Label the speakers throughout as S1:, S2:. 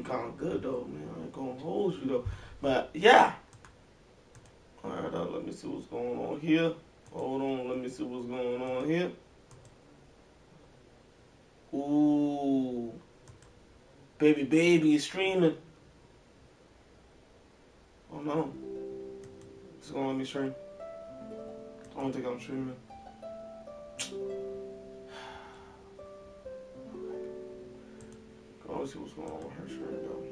S1: kind of good though, man. I ain't gonna hold you though. But yeah. Alright, let me see what's going on here. Hold on, let me see what's going on here. Ooh. Baby is streaming. Oh no. It's gonna let me stream. I don't think I'm streaming. Let's see what's going on with her stream though.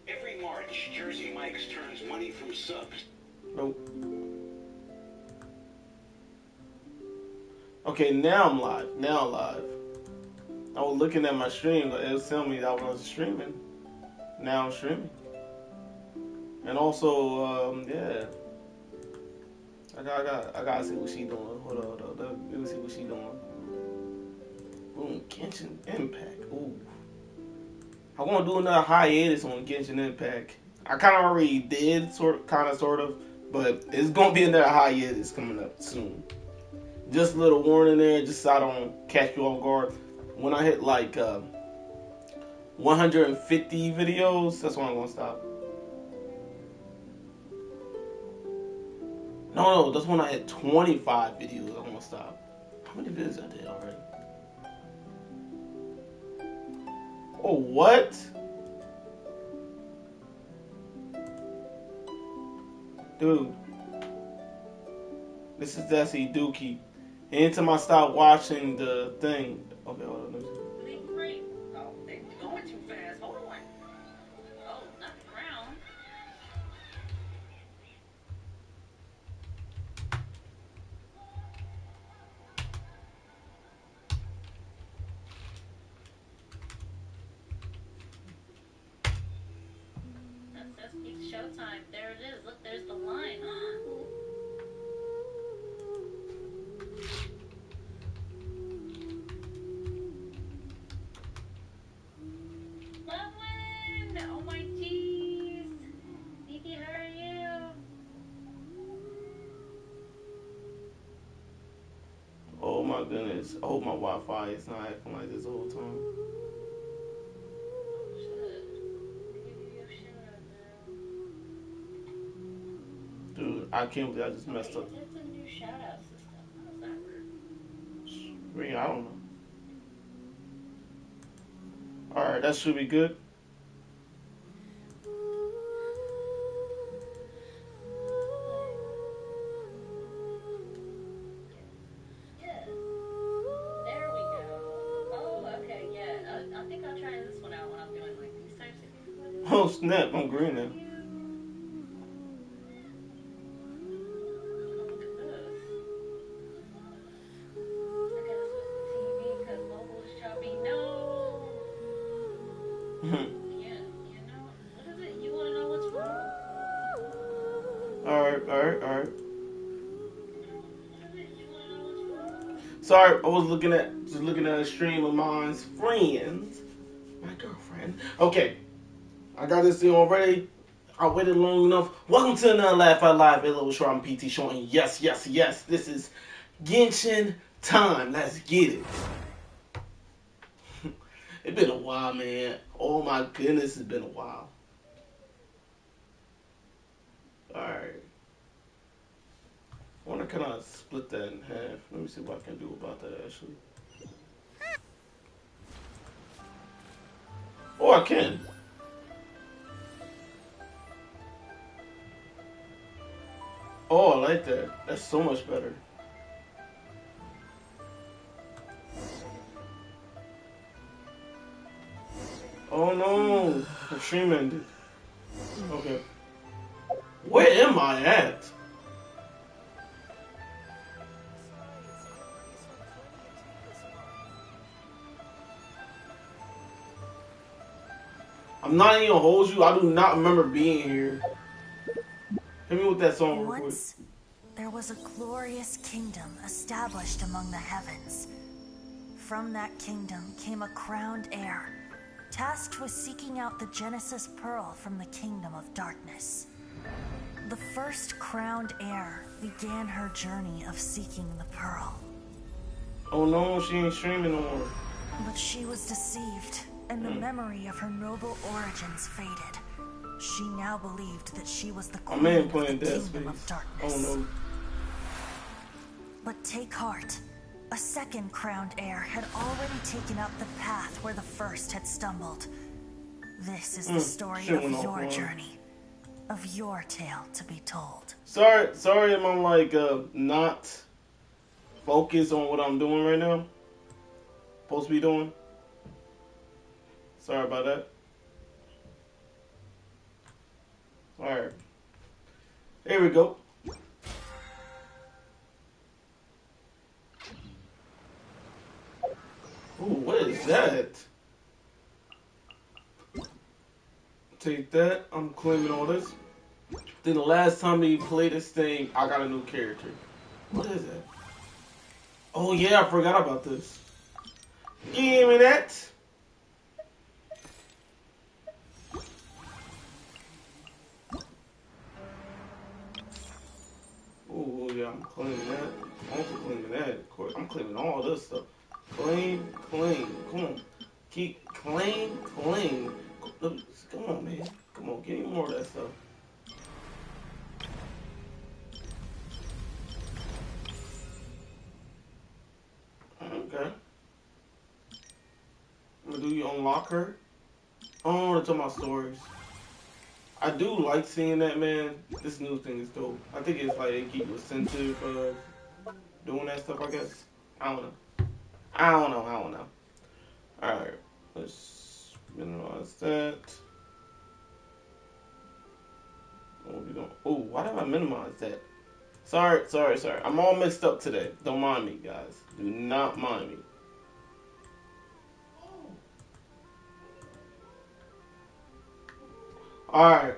S2: Every March, Jersey Mike's turns money from subs.
S1: Nope. Okay, now I'm live. Now I'm live. I was looking at my stream, but it was telling me that I wasn't streaming. Now I'm streaming. And also, yeah. I gotta see what she doing. Hold on. Let me see what she doing. Boom, Genshin Impact. Ooh. I want to do another hiatus on Genshin Impact. I kind of already did, sort of, but it's gonna be another hiatus coming up soon. Just a little warning there, just so I don't catch you off guard. When I hit like 150 videos, that's when I'm gonna stop. No, that's when I hit 25 videos. I'm gonna stop. How many videos I did already? Oh, what? Dude. This is Desi Dookie. Anytime I stop watching the thing. Okay, hold on. Let me see.
S3: Oh, they're going too fast. Hold on. Oh, not the ground. That's peak showtime. There it is. Look, there's the line. Loveland! Oh my jeez. Nikki, how are you?
S1: Oh my goodness. I hope my Wi-Fi is not acting like this the whole time. Dude, I can't believe I just messed up.
S3: It's a new shout out system. How does that work?
S1: I don't know. Alright, that should be good.
S3: Yeah. There we go. Oh, okay, yeah. I think I'll try this one out when I'm doing like these types of gameplays.
S1: Oh snap, I'm green now. Alright. Sorry, I was looking at a stream of mine's friends. My girlfriend. Okay. I got this thing already. I waited long enough. Welcome to another Laugh Out Live. Hello, Short and PT showing. Yes. This is Genshin time. Let's get it. It's been a while, man. Oh my goodness, it's been a while. Alright. I wonder, can I split that in half? Let me see what I can do about that, actually. Oh, I can. Oh, I like that. That's so much better. Oh no, the stream ended. Okay. Where am I at? I'm not even gonna hold you. I do not remember being here. Hit me with that song real quick.
S4: Once, there was a glorious kingdom established among the heavens. From that kingdom came a crowned heir, tasked with seeking out the Genesis Pearl from the kingdom of darkness. The first crowned heir began her journey of seeking the pearl.
S1: Oh no, she ain't streaming no more.
S4: But she was deceived and the memory of her noble origins faded. She now believed that she was the
S1: My
S4: queen
S1: man
S4: of
S1: playing
S4: the
S1: Dead
S4: kingdom of
S1: Space. I
S4: darkness.
S1: don't know.
S4: But take heart. A second crowned heir had already taken up the path where the first had stumbled. This is the story
S1: shit
S4: of
S1: went off
S4: your
S1: wrong.
S4: journey, of your tale to be told.
S1: Sorry, I'm like not focused on what I'm doing right now. Supposed to be doing. Sorry about that. Alright. Here we go. Ooh, what is that? Take that. I'm claiming all this. Then the last time we played this thing, I got a new character. What is that? Oh yeah, I forgot about this. Give me that. Oh yeah, I'm claiming that. I'm also claiming that. Of course, I'm claiming all this stuff. Claim. Come on. Keep claim. Come on, man. Come on, give me more of that stuff. Okay. Do you unlock her? Oh, to my stories. I do like seeing that, man. This new thing is dope. I think it's like it keep you sensitive doing that stuff, I guess. I don't know. Alright. Let's minimize that. What we doing? Oh, why did I minimize that? Sorry. I'm all mixed up today. Don't mind me, guys. Do not mind me. Alright.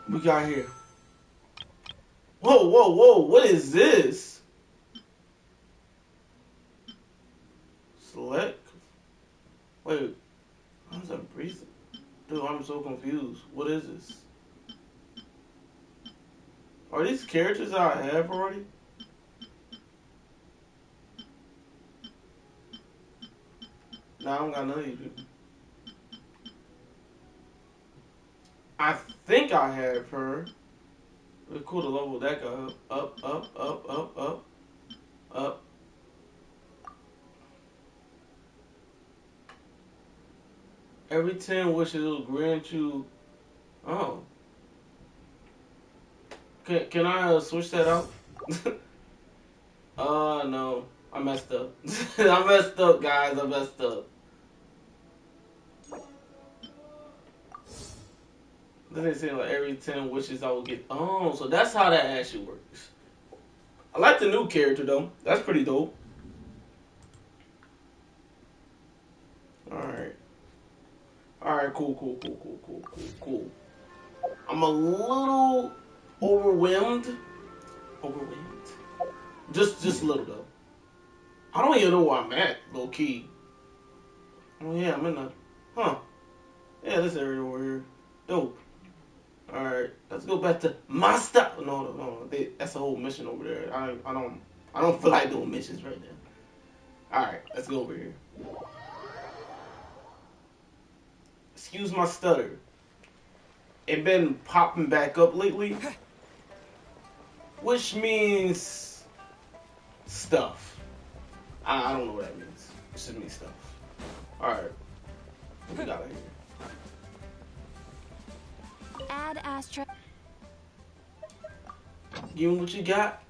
S1: We got here. Whoa. What is this? Select? Wait. How's that breathing? Dude, I'm so confused. What is this? Are these characters I have already? Nah, I don't got none of you people. I think I have her. It's cool to level that guy up. Every 10 wishes will grant you. Oh. Can I switch that out? No. I messed up. I messed up, guys. I messed up. Then they say like every 10 wishes I will get. Oh, so that's how that actually works. I like the new character though. That's pretty dope. Alright. Alright, cool. I'm a little overwhelmed. Just a little though. I don't even know where I'm at, low key. Oh yeah, I'm in the yeah, this area over here. Dope. Alright, let's go back to my stuff. No. That's a whole mission over there. I don't feel like doing missions right now. Alright, let's go over here. Excuse my stutter. It been popping back up lately. Which means stuff. I don't know what that means. It just means stuff. Alright. What we got right here?
S5: Add Astra.
S1: Give me what you got.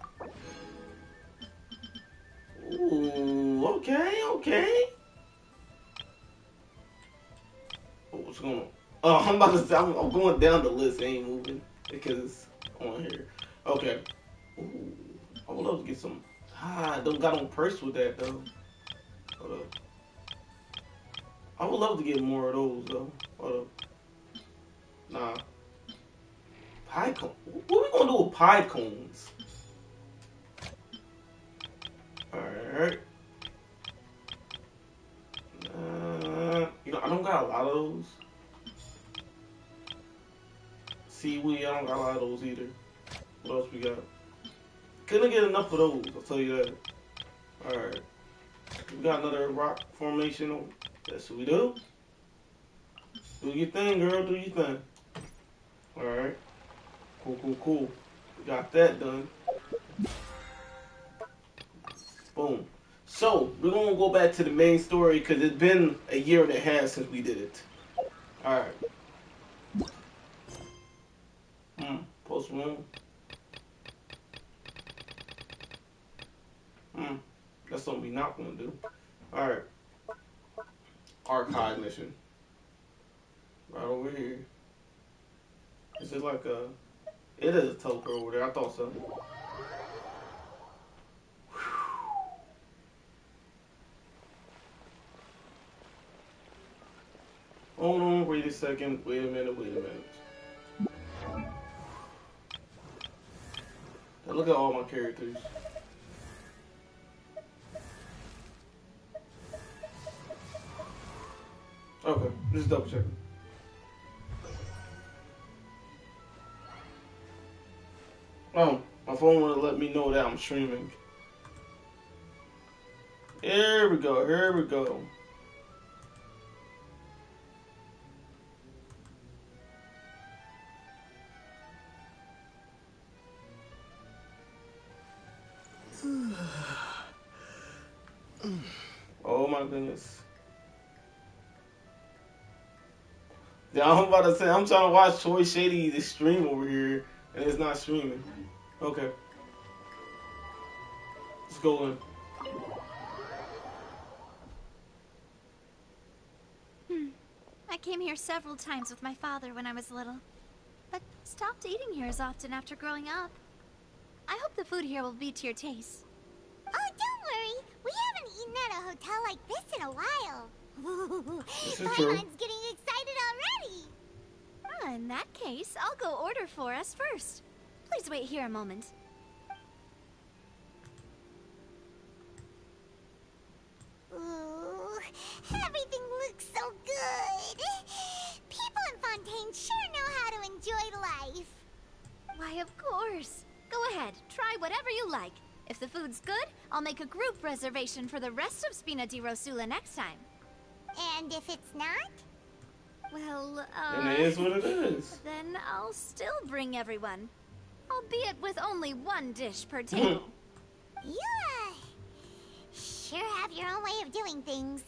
S1: Ooh, okay. Oh, what's going on? I'm about to say, I'm going down the list. I ain't moving because it's on here. Okay. Ooh, I would love to get some. I don't got on purse with that though. Hold up. I would love to get more of those though. Hold up. Nah. Pie cone. What we gonna do with pie cones? Alright. I don't got a lot of those. Seaweed, I don't got a lot of those either. What else we got? Couldn't get enough of those, I'll tell you that. Alright. We got another rock formation. Yes, we do. Do your thing, girl. Do your thing. Alright. Cool, cool, cool. We got that done. Boom. So, we're going to go back to the main story because it's been a year and a half since we did it. Alright. Post room. That's something we not going to do. Alright. Archive mission. Right over here. Is it like a... It is a teleport over there. I thought so. Hold on, wait a second. Wait a minute. Now look at all my characters. Okay, just double checking. Oh, my phone won't let me know that I'm streaming. Here we go. Oh my goodness. Yeah, I'm about to say, I'm trying to watch Toy Shady the stream over here, and it's not streaming. Okay. Let's go in.
S5: I came here several times with my father when I was little, but stopped eating here as often after growing up. I hope the food here will be to your taste.
S6: Oh, don't worry. We haven't eaten at a hotel like this in a while.
S1: This is true.
S6: Paimon's getting excited already.
S5: In that case, I'll go order for us first. Please wait here a moment.
S6: Ooh, everything looks so good. People in Fontaine sure know how to enjoy life.
S5: Why, of course. Go ahead, try whatever you like. If the food's good, I'll make a group reservation for the rest of Spina di Rosula next time.
S6: And if it's not?
S5: Well,
S1: And it is what it is.
S5: then I'll still bring everyone. Albeit with only one dish per table.
S6: You, sure have your own way of doing things.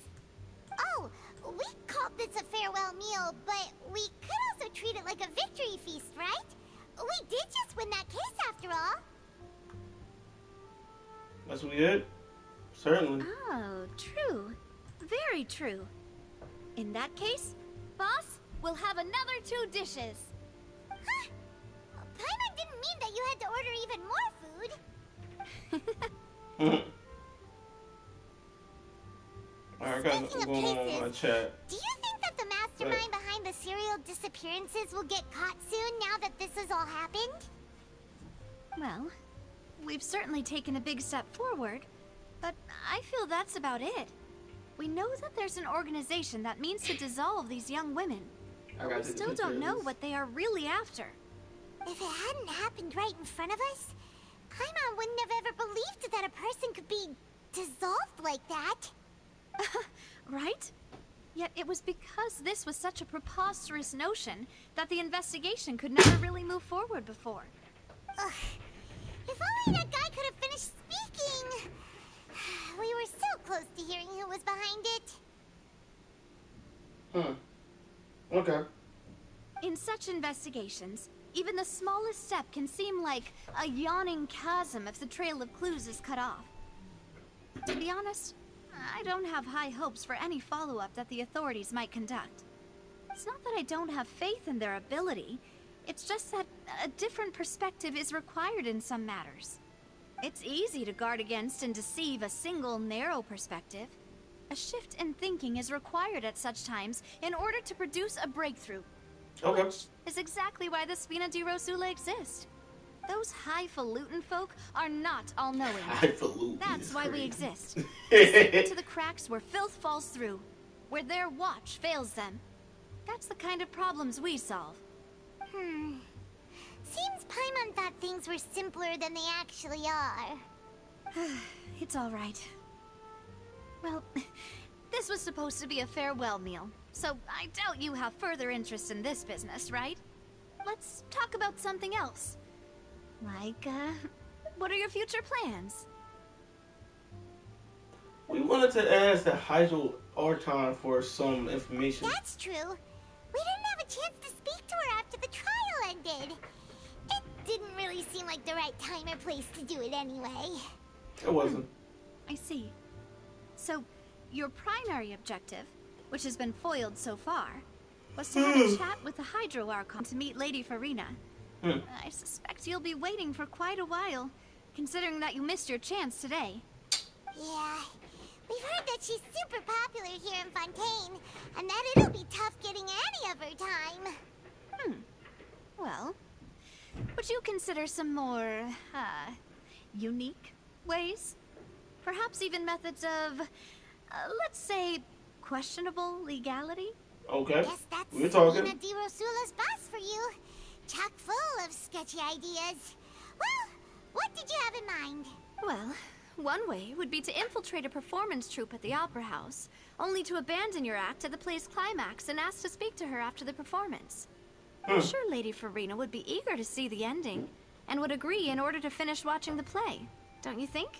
S6: Oh, we called this a farewell meal, but we could also treat it like a victory feast, right? We did just win that case after all.
S1: That's what we did? Certainly.
S5: Oh, true. Very true. In that case, boss, we'll have another 2 dishes.
S6: Huh? Paimon didn't mean that you had to order even more food.
S1: Alright, I got what's going on in my chat.
S6: Do you think that the mastermind behind the serial disappearances will get caught soon now that this has all happened?
S5: Well, we've certainly taken a big step forward, but I feel that's about it. We know that there's an organization that means to dissolve these young women, but we still don't know what they are really after.
S6: If it hadn't happened right in front of us, Paimon wouldn't have ever believed that a person could be dissolved like that.
S5: Right? Yet it was because this was such a preposterous notion that the investigation could never really move forward before.
S6: Ugh. If only that guy could have finished speaking. We were so close to hearing who was behind it.
S1: Okay.
S5: In such investigations, even the smallest step can seem like a yawning chasm if the trail of clues is cut off. To be honest, I don't have high hopes for any follow-up that the authorities might conduct. It's not that I don't have faith in their ability, it's just that a different perspective is required in some matters. It's easy to guard against and deceive a single narrow perspective. A shift in thinking is required at such times in order to produce a breakthrough.
S1: Okay.
S5: Which is exactly why the Spina di Rosula exist. Those highfalutin folk are not all-knowing.
S1: Highfalutin.
S5: That's why we
S1: crazy.
S5: exist. To slip into the cracks where filth falls through, where their watch fails them. That's the kind of problems we solve.
S6: Seems Paimon thought things were simpler than they actually are.
S5: It's all right. Well, this was supposed to be a farewell meal, so I doubt you have further interest in this business, right? Let's talk about something else. Like, what are your future plans?
S1: We wanted to ask the Hydro Archon for some information.
S6: That's true. We didn't have a chance to speak to her after the trial ended. It didn't really seem like the right time or place to do it anyway.
S1: It wasn't.
S5: I see. So, your primary objective, which has been foiled so far, was to have a chat with the Hydro Archon to meet Lady Farina. I suspect you'll be waiting for quite a while, considering that you missed your chance today.
S6: Yeah, we've heard that she's super popular here in Fontaine, and that it'll be tough getting any of her time.
S5: Well, would you consider some more, unique ways? Perhaps even methods of, let's say, questionable legality?
S1: Okay.
S6: Guess that's
S1: We're talking.
S6: Nina Di Rosula's boss for you. Chock full of sketchy ideas. Well, what did you have in mind?
S5: Well, one way would be to infiltrate a performance troupe at the Opera House, only to abandon your act at the play's climax and ask to speak to her after the performance. I'm sure Lady Farina would be eager to see the ending, and would agree in order to finish watching the play. Don't you think?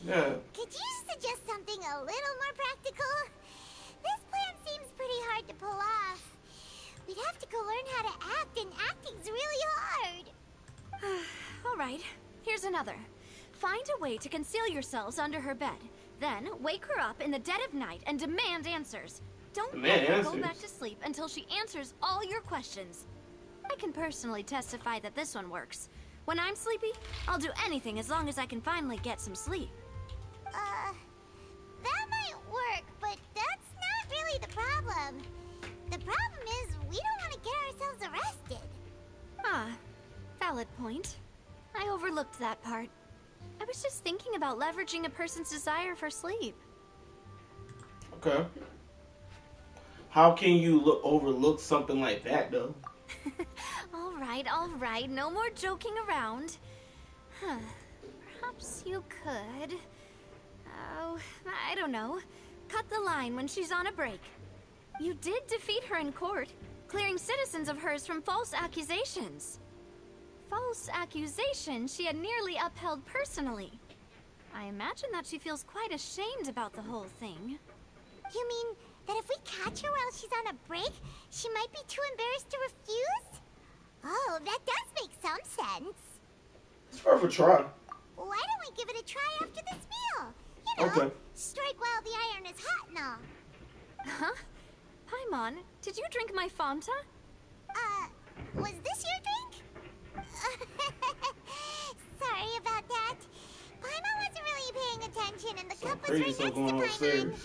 S1: Yeah.
S6: Could you suggest something a little more practical? This plan seems pretty hard to pull off. We'd have to go learn how to act, and acting's really hard.
S5: All right, here's another. Find a way to conceal yourselves under her bed. Then wake her up in the dead of night and demand answers. Don't let her go back to sleep until she answers all your questions. I can personally testify that this one works. When I'm sleepy, I'll do anything as long as I can finally get some sleep.
S6: That might work, but that's not really the problem. The problem is we don't want to get ourselves arrested.
S5: Ah, valid point. I overlooked that part. I was just thinking about leveraging a person's desire for sleep.
S1: Okay. How can you overlook something like that, though?
S5: All right, no more joking around. Huh. Perhaps you could... Oh, I don't know. Cut the line when she's on a break. You did defeat her in court, clearing citizens of hers from false accusations. False accusations she had nearly upheld personally. I imagine that she feels quite ashamed about the whole thing.
S6: You mean that if we catch her while she's on a break, she might be too embarrassed to refuse? Oh, that does make some sense.
S1: It's worth a try.
S6: Why don't we give it a try after this meal? You know,
S1: Okay.
S6: strike while the iron is hot and all.
S5: Huh? Paimon, did you drink my Fanta?
S6: Was this your drink? Sorry about that. Paimon wasn't really paying attention and the cup was right next to Paimon.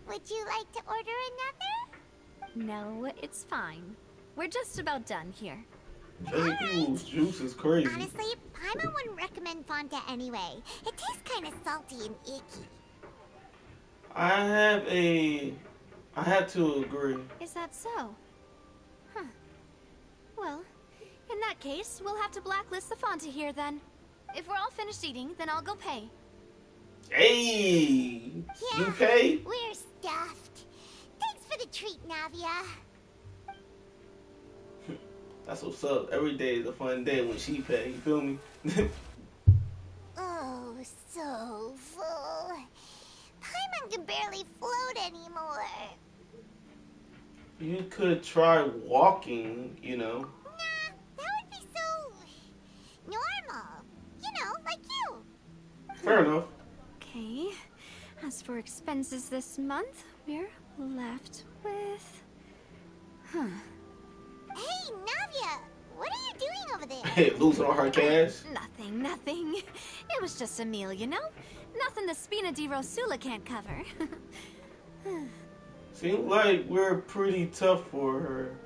S6: Would you like to order another?
S5: No, it's fine. We're just about done here.
S1: Drinking people's juice is crazy.
S6: Honestly, Paimon wouldn't recommend Fanta anyway. It tastes kind of salty and icky.
S1: I have to agree.
S5: Is that so? Huh. Well, in that case, we'll have to blacklist the Fanta here then. If we're all finished eating, then I'll go pay.
S1: Hey!
S6: Yeah,
S1: You pay?
S6: we're stuffed. Thanks for the treat, Navia.
S1: That's what's up. Every day is a fun day when she pay. You feel me?
S6: Oh, so full. Paimon can barely float anymore.
S1: You could try walking, you know.
S6: Nah, that would be so normal. You know, like you.
S1: Fair enough.
S5: Okay. As for expenses this month, we're left with... Huh.
S6: Hey, Navia, what are you doing over there?
S1: Hey, losing all her cash.
S5: Nothing. It was just a meal, you know? Nothing the Spina di Rosula can't cover.
S1: Seems like we're pretty tough for her.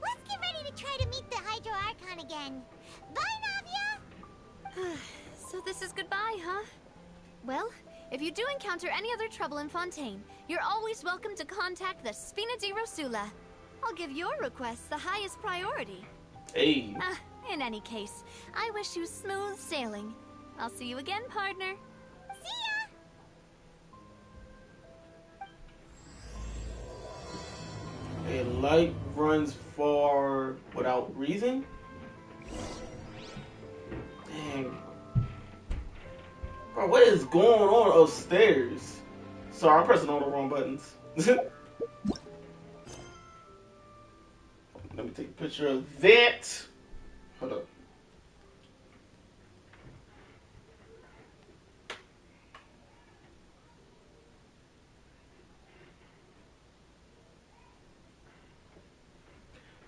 S6: Let's get ready to try to meet the Hydro Archon again. Bye, Navia!
S5: So this is goodbye, huh? Well, if you do encounter any other trouble in Fontaine, you're always welcome to contact the Spina di Rosula. I'll give your request the highest priority.
S1: Hey.
S5: In any case, I wish you smooth sailing. I'll see you again, partner.
S6: See ya!
S1: Light runs far without reason? Dang. Bro, what is going on upstairs? Sorry, I'm pressing all the wrong buttons. Let me take a picture of that. Hold up.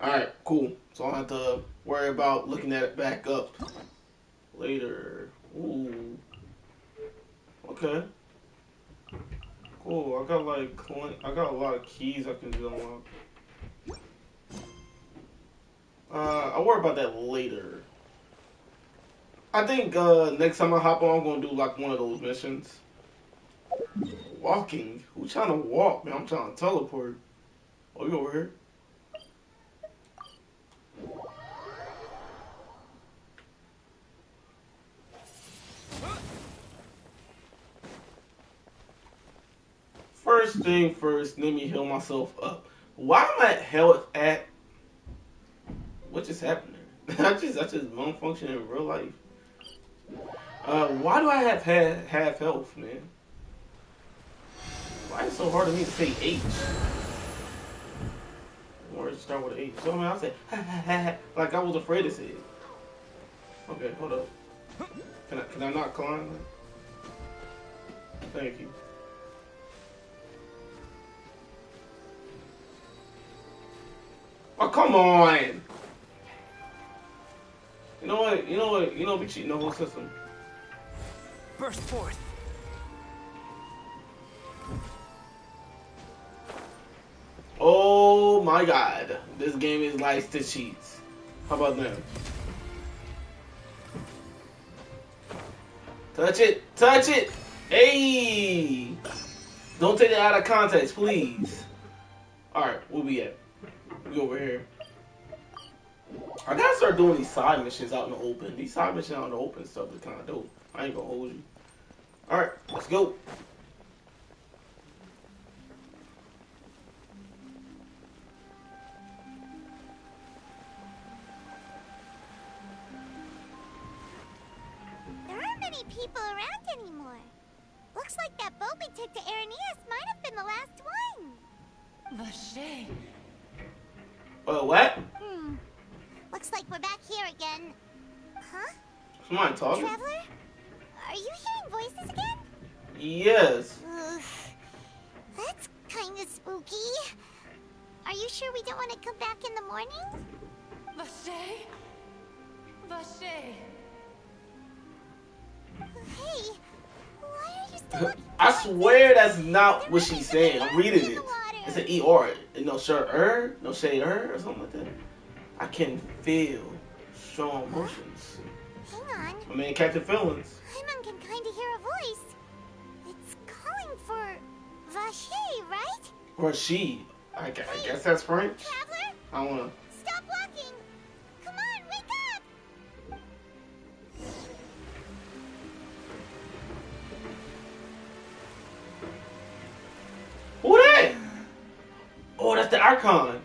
S1: Alright, cool. So I don't have to worry about looking at it back up later. Ooh. Okay. Cool. I got like I got a lot of keys I can do unlock. I'll worry about that later. I think next time I hop on, I'm gonna do like one of those missions. Walking? Who's trying to walk, man? I'm trying to teleport. Oh, you over here? First thing first, let me heal myself up. Why am I at health at? What just happened there? I just malfunction in real life. Why do I have half health, man? Why is it so hard to me to say H? Words start with H. So I mean, I said like I was afraid to say it. Okay, hold up. Can I not climb? Thank you. Oh, come on! You know what? We cheating the whole system.
S7: Burst forth.
S1: Oh my god. This game is likes to cheats. How about that? Touch it! Touch it! Hey! Don't take it out of context, please. Alright, where we at? We over here. I gotta start doing these side missions out in the open. These side missions out in the open stuff is kinda dope. I ain't gonna hold you. Alright, let's go.
S6: There aren't many people around anymore. Looks like that boat we took to Araneas might have been the last one.
S7: Vache.
S1: What?
S6: Looks like we're back here again. Huh?
S1: Somebody talking?
S6: Traveler? Are you hearing voices again?
S1: Yes.
S6: Ugh, that's kind of spooky. Are you sure we don't want to come back in the morning?
S7: Vache. Vache.
S6: Hey, why are you still looking
S1: I
S6: for
S1: swear
S6: voices?
S1: that's not
S6: There
S1: what
S6: must be
S1: she's
S6: some
S1: saying. I'm
S6: energy
S1: reading
S6: in
S1: it.
S6: the water.
S1: It's an E-R. No sure no say or something like that. I can feel strong emotions.
S6: Hang on.
S1: I mean, Captain Feelings.
S6: Paimon can kind of hear a voice. It's calling for Vache, right?
S1: Or she. I guess that's French.
S6: Traveler?
S1: I wanna.
S6: Stop walking! Come on, wake up!
S1: Who that? Oh, that's the Archon.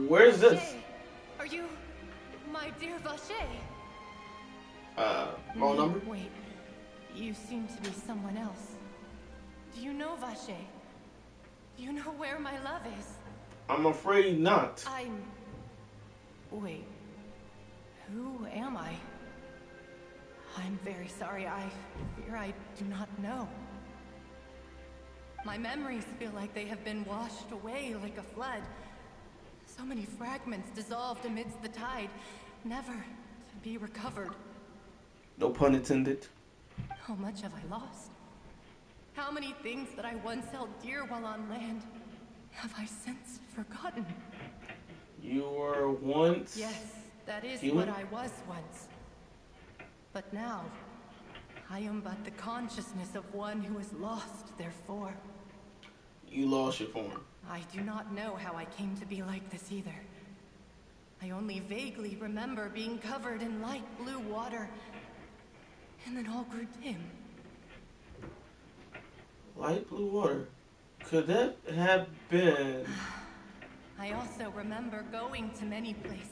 S1: Where's this?
S7: Vache. Are you my dear Vache?
S1: Wrong number?
S7: Wait. You seem to be someone else. Do you know Vache? Do you know where my love is?
S1: I'm afraid not.
S7: Wait. Who am I? I'm very sorry. I fear I do not know. My memories feel like they have been washed away like a flood. So many fragments dissolved amidst the tide, never to be recovered.
S1: No pun intended.
S7: How much have I lost? How many things that I once held dear while on land have I since forgotten?
S1: You were once.
S7: Yes, that is
S1: human?
S7: what I was once. But now, I am but the consciousness of one who is lost, therefore.
S1: You lost your form.
S7: I do not know how I came to be like this either. I only vaguely remember being covered in light blue water, and then all grew dim.
S1: Light blue water. Could that have been?
S7: I also remember going to many places.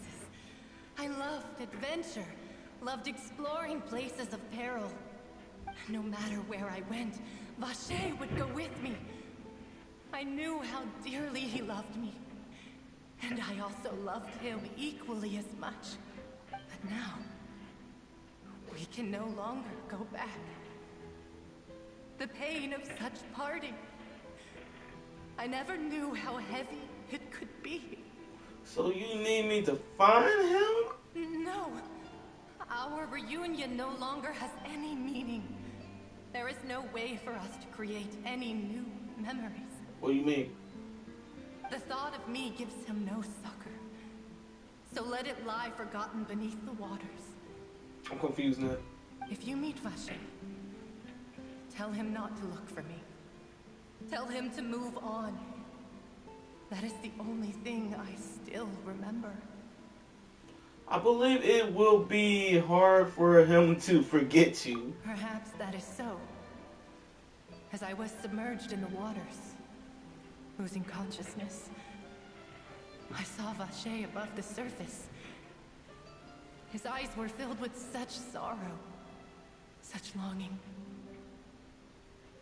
S7: I loved adventure, loved exploring places of peril. No matter where I went, Vacher would go with me. I knew how dearly he loved me. And I also loved him equally as much. But now, we can no longer go back. The pain of such parting. I never knew how heavy it could be.
S1: So you need me to find him?
S7: No. Our reunion no longer has any meaning. There is no way for us to create any new memories.
S1: What do you mean?
S7: The thought of me gives him no succor. So let it lie forgotten beneath the waters.
S1: I'm confused now.
S7: If you meet Vacher, tell him not to look for me. Tell him to move on. That is the only thing I still remember.
S1: I believe it will be hard for him to forget you.
S7: Perhaps that is so. As I was submerged in the waters, losing consciousness, I saw Vacher above the surface. His eyes were filled with such sorrow, such longing.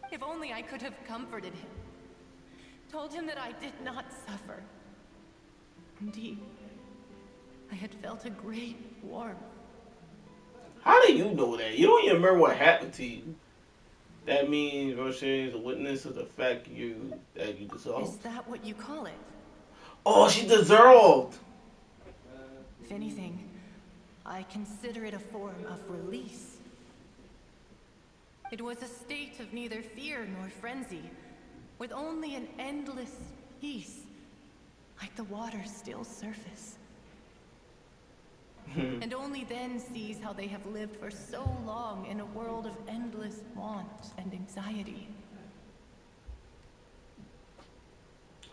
S7: If only I could have comforted him, told him that I did not suffer. Indeed, I had felt a great warmth.
S1: How do you know that? You don't even remember what happened to you. That means Vacher is a witness of the fact that you dissolved.
S7: Is that what you call it?
S1: Oh, she dissolved.
S7: If anything, I consider it a form of release. It was a state of neither fear nor frenzy, with only an endless peace, like the water's still surface. And only then sees how they have lived for so long in a world of endless want and anxiety.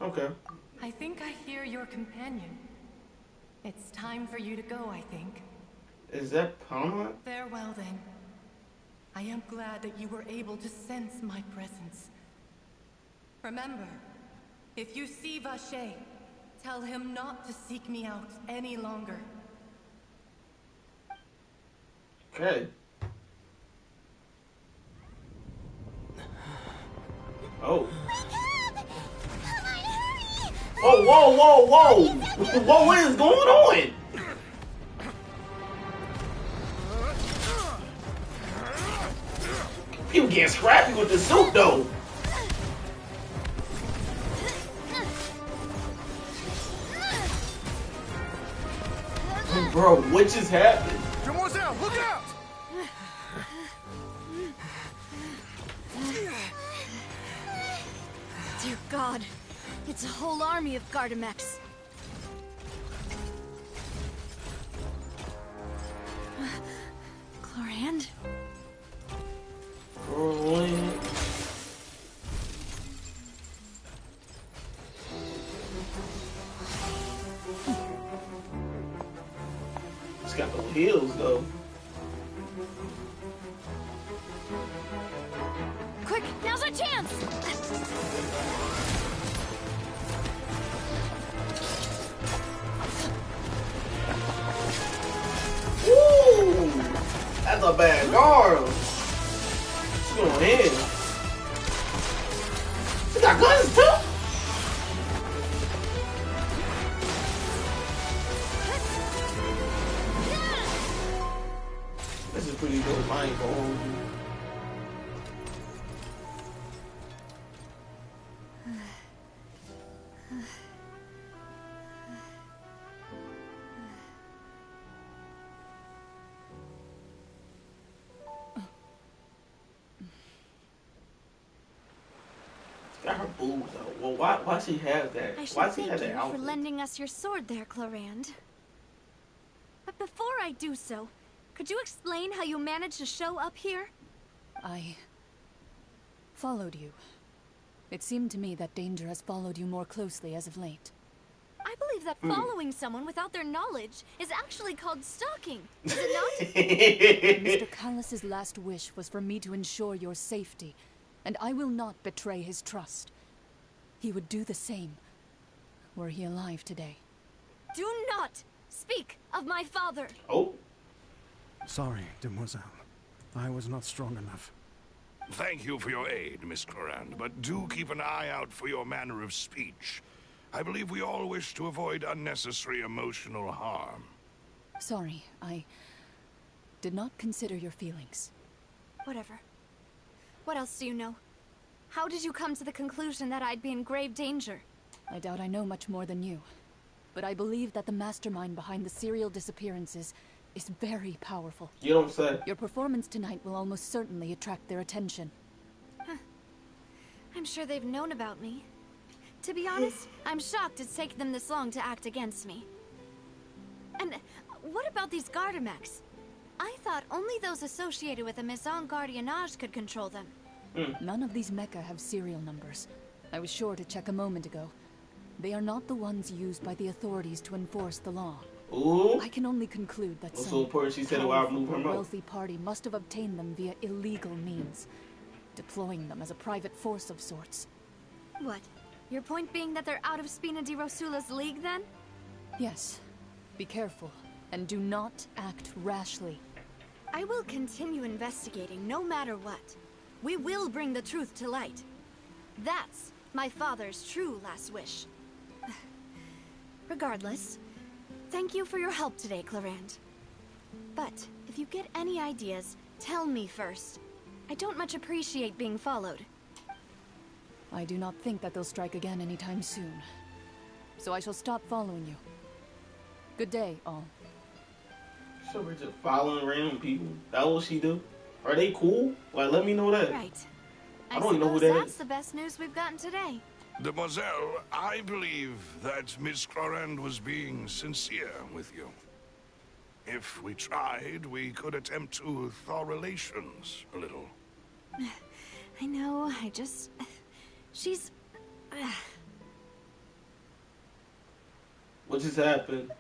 S1: Okay.
S7: I think I hear your companion. It's time for you to go, I think.
S1: Is that Palma?
S7: Farewell, then. I am glad that you were able to sense my presence. Remember, if you see Vacher, tell him not to seek me out any longer.
S1: Okay. Oh. Oh, whoa, whoa, whoa! Whoa, what is going on? People getting scrappy with the suit, though. Bro, what just happened?
S8: Demoiselle, look out!
S5: Dear God, it's a whole army of Gardamex. Chlorand?
S1: It's got no heels, though.
S5: Quick, now's our chance!
S1: Woo! That's a bad guard. She's going in. She got guns too. This is pretty dope. I ain't gonna hold you. Got her boobs out. Well, why she have that?
S5: I should
S1: Why she
S5: thank
S1: have
S5: you
S1: that
S5: for
S1: outfit?
S5: lending us your sword there, Chlorand. But before I do so, could you explain how you managed to show up here?
S9: I followed you. It seemed to me that danger has followed you more closely as of late.
S5: I believe that following someone without their knowledge is actually called stalking, is it not?
S9: Mr. Callus's last wish was for me to ensure your safety, and I will not betray his trust. he would do the same, were he alive today.
S5: Do not speak of my father.
S1: Oh,
S8: Sorry, demoiselle. I was not strong enough.
S10: Thank you for your aid, Miss Clorand, but do keep an eye out for your manner of speech. I believe we all wish to avoid unnecessary emotional harm.
S9: Sorry, I did not consider your feelings.
S5: Whatever. What else do you know? How did you come to the conclusion that I'd be in grave danger?
S9: I doubt I know much more than you, but I believe that the mastermind behind the serial disappearances is very powerful.
S1: you don't say.
S9: Your performance tonight will almost certainly attract their attention.
S5: I'm sure they've known about me. To be honest, I'm shocked it's taken them this long to act against me. And what about these Gardamex? I thought only those associated with the Maison Gardiennage could control them.
S9: None of these mecha have serial numbers. I was sure to check a moment ago. They are not the ones used by the authorities to enforce the law.
S1: Ooh.
S9: I can only conclude that
S1: What's
S9: some
S1: so important? She said it while I
S9: powerful
S1: move her
S9: or
S1: mouth.
S9: wealthy party must have obtained them via illegal means, deploying them as a private force of sorts.
S5: What? Your point being that they're out of Spina di Rosula's league, then?
S9: Yes. Be careful, and do not act rashly.
S5: I will continue investigating no matter what. We will bring the truth to light. That's my father's true last wish. Regardless, thank you for your help today, Clorand. But if you get any ideas, tell me first. I don't much appreciate being followed.
S9: I do not think that they'll strike again anytime soon. So I shall stop following you. Good day, all.
S1: So we're just following random people. That what she do? Are they cool? Like, let me know that.
S5: Right.
S1: I don't even know who
S5: suppose
S1: that
S5: that's
S1: is.
S5: the best news we've gotten today.
S10: Demoiselle, I believe that Miss Clorand was being sincere with you. If we tried, we could attempt to thaw relations a little.
S5: I know, she's...
S1: What just happened?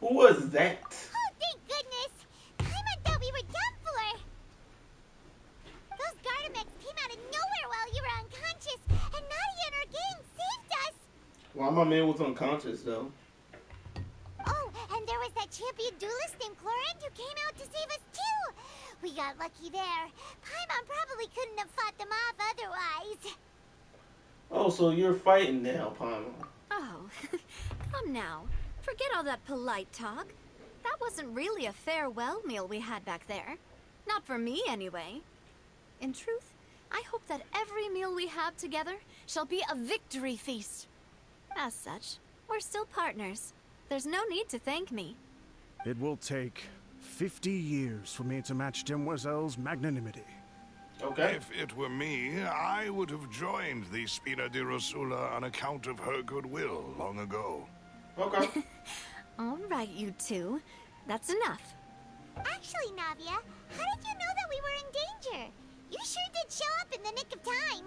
S1: Who was that?
S6: Oh, thank goodness! Paimon thought we were done for! Those Gardamex came out of nowhere while you were unconscious, and Nadia and her gang saved us!
S1: Why my man was unconscious, though?
S6: Oh, and there was that champion duelist named Clorand who came out to save us too! We got lucky there. Paimon probably couldn't have fought them off otherwise.
S1: Oh, so you're fighting now, Paimon.
S5: Oh, come now. Forget all that polite talk. That wasn't really a farewell meal we had back there. Not for me, anyway. In truth, I hope that every meal we have together shall be a victory feast. As such, we're still partners. There's no need to thank me.
S8: It will take 50 years for me to match Demoiselle's magnanimity.
S1: Okay.
S10: If it were me, I would have joined the Spina di Rosula on account of her goodwill long ago.
S1: Okay.
S5: All right, you two. That's enough.
S6: Actually, Navia, how did you know that we were in danger? You sure did show up in the nick of time.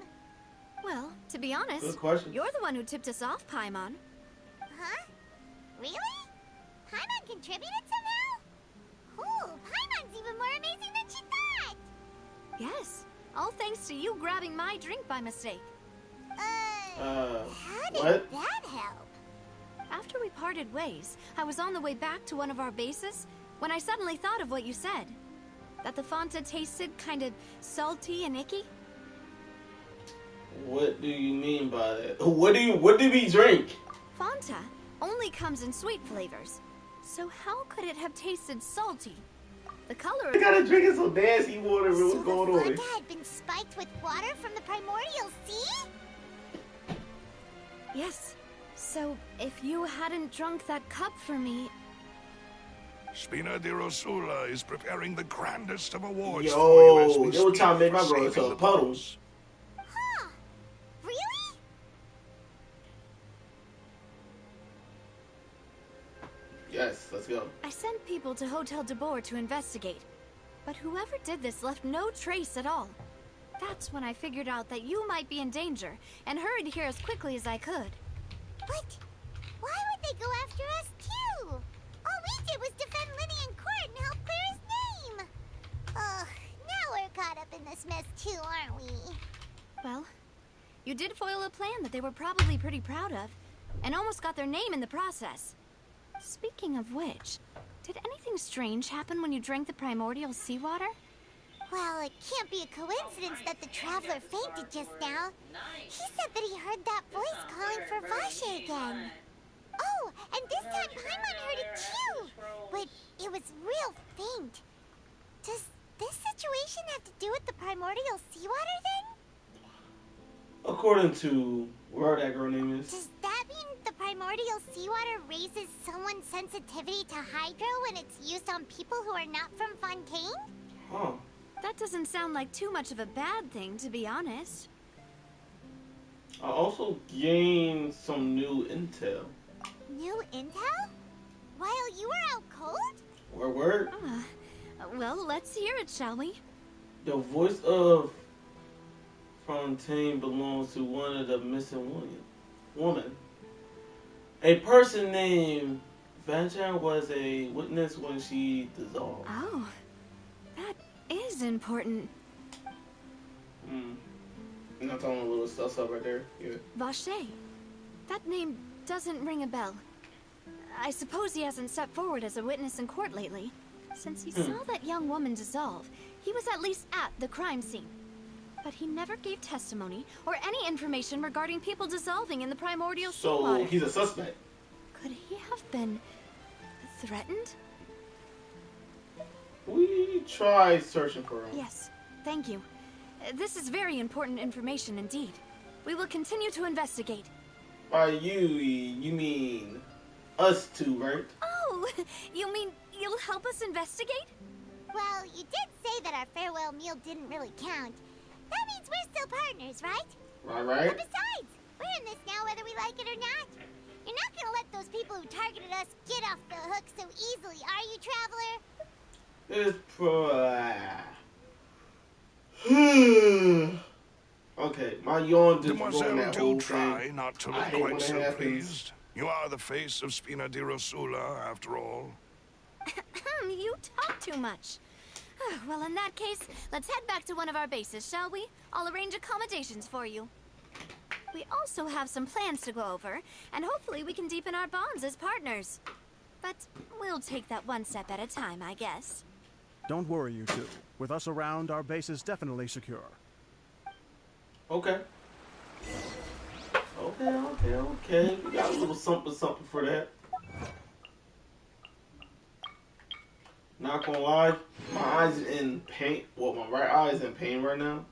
S5: Well, to be honest,
S1: Good question.
S5: you're the one who tipped us off, Paimon.
S6: Huh? Really? Paimon contributed somehow? Ooh, Paimon's even more amazing than she thought!
S5: Yes, all thanks to you grabbing my drink by mistake.
S6: How did
S1: what?
S6: that help?
S5: After we parted ways, I was on the way back to one of our bases when I suddenly thought of what you said. That the Fanta tasted kind of salty and icky.
S1: What do you mean by that? What do we drink?
S5: Fanta only comes in sweet flavors. So how could it have tasted salty? The color
S1: I gotta drink some nasty water. What's
S6: So
S1: going
S6: the
S1: on?
S6: Fanta had been spiked with water from the primordial sea?
S5: Yes. So if you hadn't drunk that cup for me...
S10: Spina di Rosula is preparing the grandest of awards for you as
S1: Yo,
S10: we
S1: they were trying to make
S10: speak
S1: my
S10: for
S1: girl into
S10: saving
S1: a
S10: the
S1: puddle.
S10: boats.
S6: Huh. Really?
S1: Yes, let's go.
S5: I sent people to Hotel de Boer to investigate. But whoever did this left no trace at all. That's when I figured out that you might be in danger and hurried here as quickly as I could.
S6: But why would they go after us too? All we did was defend Linny in court and help clear his name. Ugh, now we're caught up in this mess too, aren't we?
S5: Well, You did foil a plan that they were probably pretty proud of, and almost got their name in the process. Speaking of which, did anything strange happen when you drank the primordial seawater?
S6: Well, it can't be a coincidence that the traveler fainted just now. He said that he heard that voice calling for Vache again. Oh, and this time Paimon heard it too, but it was real faint. Does this situation have to do with the primordial seawater then?
S1: According to whatever that girl name is.
S6: Does that mean the primordial seawater raises someone's sensitivity to hydro when it's used on people who are not from Fontaine?
S1: Huh.
S5: That doesn't sound like too much of a bad thing, to be honest.
S1: I also gained some new intel.
S6: New intel? While you were out cold?
S1: Word?
S5: Well, let's hear it, shall we?
S1: The voice of Fontaine belongs to one of the missing woman. A person named Vanchan was a witness when she dissolved.
S5: Oh, that is important.
S1: I'm not telling a little stuff right there. Yeah.
S5: Vache. That name doesn't ring a bell. I suppose he hasn't stepped forward as a witness in court lately. Since he saw that young woman dissolve, he was at least at the crime scene. But he never gave testimony or any information regarding people dissolving in the primordial seawater.
S1: So he's a suspect.
S5: Could he have been threatened?
S1: We tried searching for him.
S5: Yes, thank you. This is very important information indeed. We will continue to investigate.
S1: By you mean us two, right?
S5: Oh, you mean you'll help us investigate?
S6: Well, you did say that our farewell meal didn't really count. That means we're still partners, right?
S1: Right.
S6: And besides, we're in this now whether we like it or not. You're not gonna let those people who targeted us get off the hook so easily, are you, Traveler?
S1: Okay, my yawn just ruined
S10: Demoiselle,
S1: that
S10: do
S1: whole
S10: try
S1: thing.
S10: not to
S1: I
S10: look
S1: hate when
S10: quite
S1: it
S10: so
S1: happens.
S10: pleased. You are the face of Spina di Rosula, after all.
S5: You talk too much. Well, in that case, let's head back to one of our bases, shall we? I'll arrange accommodations for you. We also have some plans to go over, and hopefully we can deepen our bonds as partners. But we'll take that one step at a time, I guess.
S8: Don't worry, you two. With us around, our base is definitely secure.
S1: Okay. We got a little something for that. Not gonna lie, my eyes in pain. Well, my right eye is in pain right now.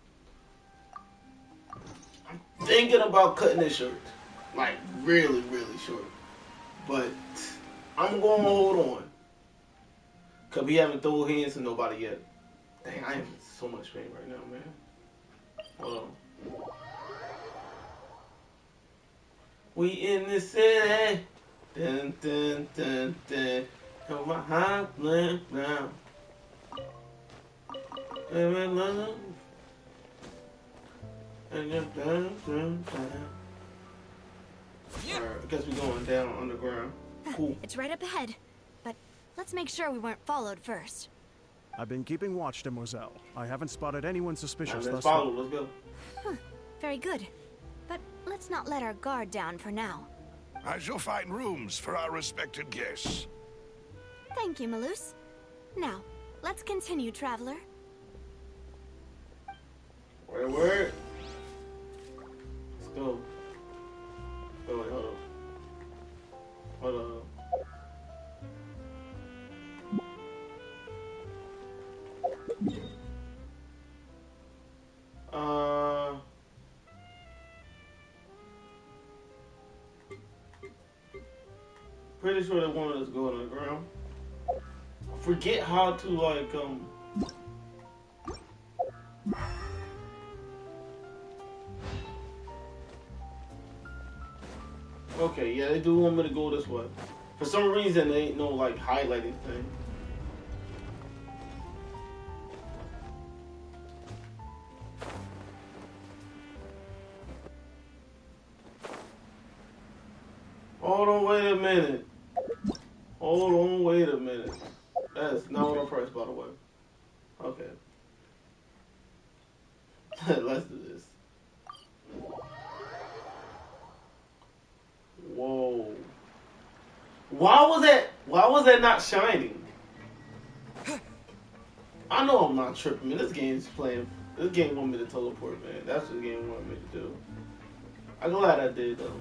S1: I'm thinking about cutting this short. Like, really, really short. But I'm gonna hold on. Because we haven't thrown hands to nobody yet. Dang, I am in so much pain right now, man. Hold on. We in the city. Dun, dun, dun, dun. And my heart went round. And love. And you're down, down, down. Alright, I guess we're going down underground. Cool.
S5: It's right up ahead. But let's make sure we weren't followed first.
S8: I've been keeping watch, Demoiselle. I haven't spotted anyone suspicious
S1: Let's
S8: thus far.
S1: follow, let's go.
S5: Very good. But let's not let our guard down for now.
S10: I shall find rooms for our respected guests.
S5: Thank you, Malus. Now, let's continue, Traveler.
S1: Word. Let's go. Oh, wait, hold on. Pretty sure they wanted us to go underground. I forget how to Okay, yeah, they do want me to go this way. For some reason, there ain't no highlighting thing. Hold on, wait a minute. That's not what I pressed, by the way. Okay. Let's do this. Why was that not shining? I know I'm not tripping, man. This game want me to teleport, man. That's what the game wanted me to do. I'm glad I did, though.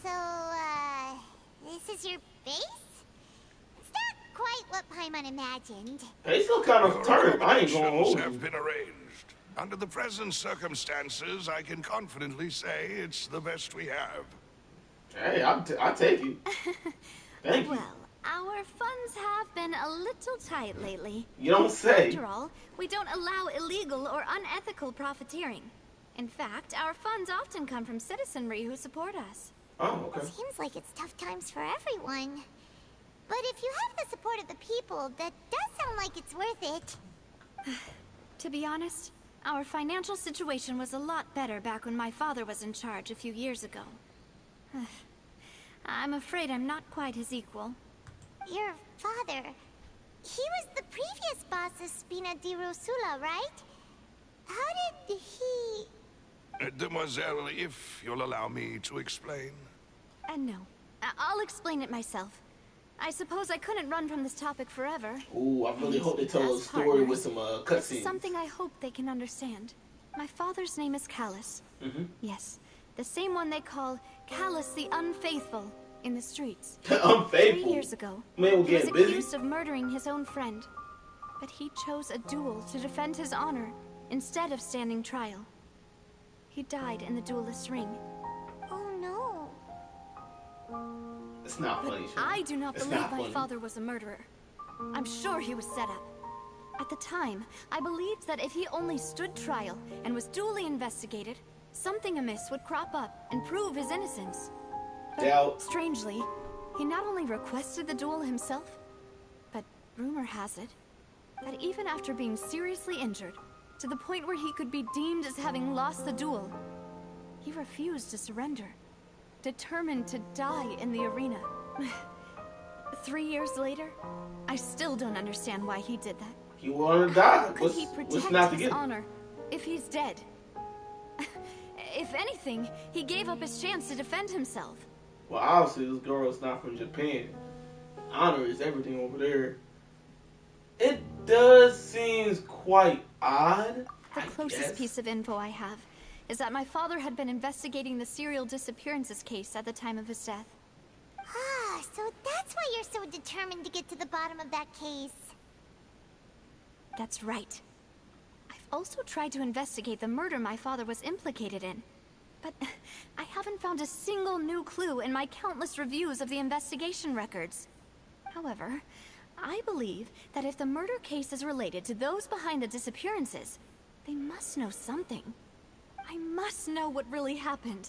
S6: So, this is your base? It's not quite what Paimon imagined.
S1: Hey, still kind of turned. I ain't gonna hold
S10: have
S1: you.
S10: been arranged. Under the present circumstances, I can confidently say it's the best we have.
S1: Hey, I'll take it. Thank you.
S5: Well, our funds have been a little tight lately.
S1: You don't say.
S5: After all, we don't allow illegal or unethical profiteering. In fact, our funds often come from citizenry who support us.
S1: Oh, okay.
S6: Seems like it's tough times for everyone. But if you have the support of the people, that does sound like it's worth it.
S5: To be honest, our financial situation was a lot better back when my father was in charge a few years ago. I'm afraid I'm not quite his equal.
S6: Your father, he was the previous boss of Spina di Rosula, right? How did he...
S10: Demoiselle, if you'll allow me to explain.
S5: No. I'll explain it myself. I suppose I couldn't run from this topic forever.
S1: Ooh, I really hope they tell a
S5: As
S1: story
S5: partners,
S1: with some
S5: it's
S1: cutscenes.
S5: something I hope they can understand. My father's name is Callus. Yes, the same one they call Callus the Unfaithful in the streets.
S1: Unfaithful?
S5: 3 years ago,
S1: Man, we're
S5: he was
S1: getting busy.
S5: accused of murdering his own friend. But he chose a duel to defend his honor instead of standing trial. He died in the duelist's ring.
S6: Oh no.
S1: It's not funny, Sean.
S5: I do not
S1: It's
S5: believe
S1: not
S5: my
S1: funny.
S5: father was a murderer. I'm sure he was set up. At the time, I believed that if he only stood trial and was duly investigated, something amiss would crop up and prove his innocence. But
S1: Doubt.
S5: strangely, he not only requested the duel himself, but rumor has it that even after being seriously injured, to the point where he could be deemed as having lost the duel, he refused to surrender, determined to die in the arena. 3 years later, I still don't understand why he did that.
S1: He wanted to die.
S5: How could he
S1: What's not
S5: protect
S1: to
S5: his
S1: get?
S5: honor if he's dead? If anything, he gave up his chance to defend himself.
S1: Well, obviously, this girl is not from Japan. Honor is everything over there. It does seem quite odd.
S5: The
S1: I
S5: closest
S1: guess.
S5: piece of info I have is that my father had been investigating the serial disappearances case at the time of his death.
S6: Ah, so that's why you're so determined to get to the bottom of that case.
S5: That's right. I've also tried to investigate the murder my father was implicated in, but I haven't found a single new clue in my countless reviews of the investigation records. However, I believe that if the murder case is related to those behind the disappearances, they must know something. I must know what really happened.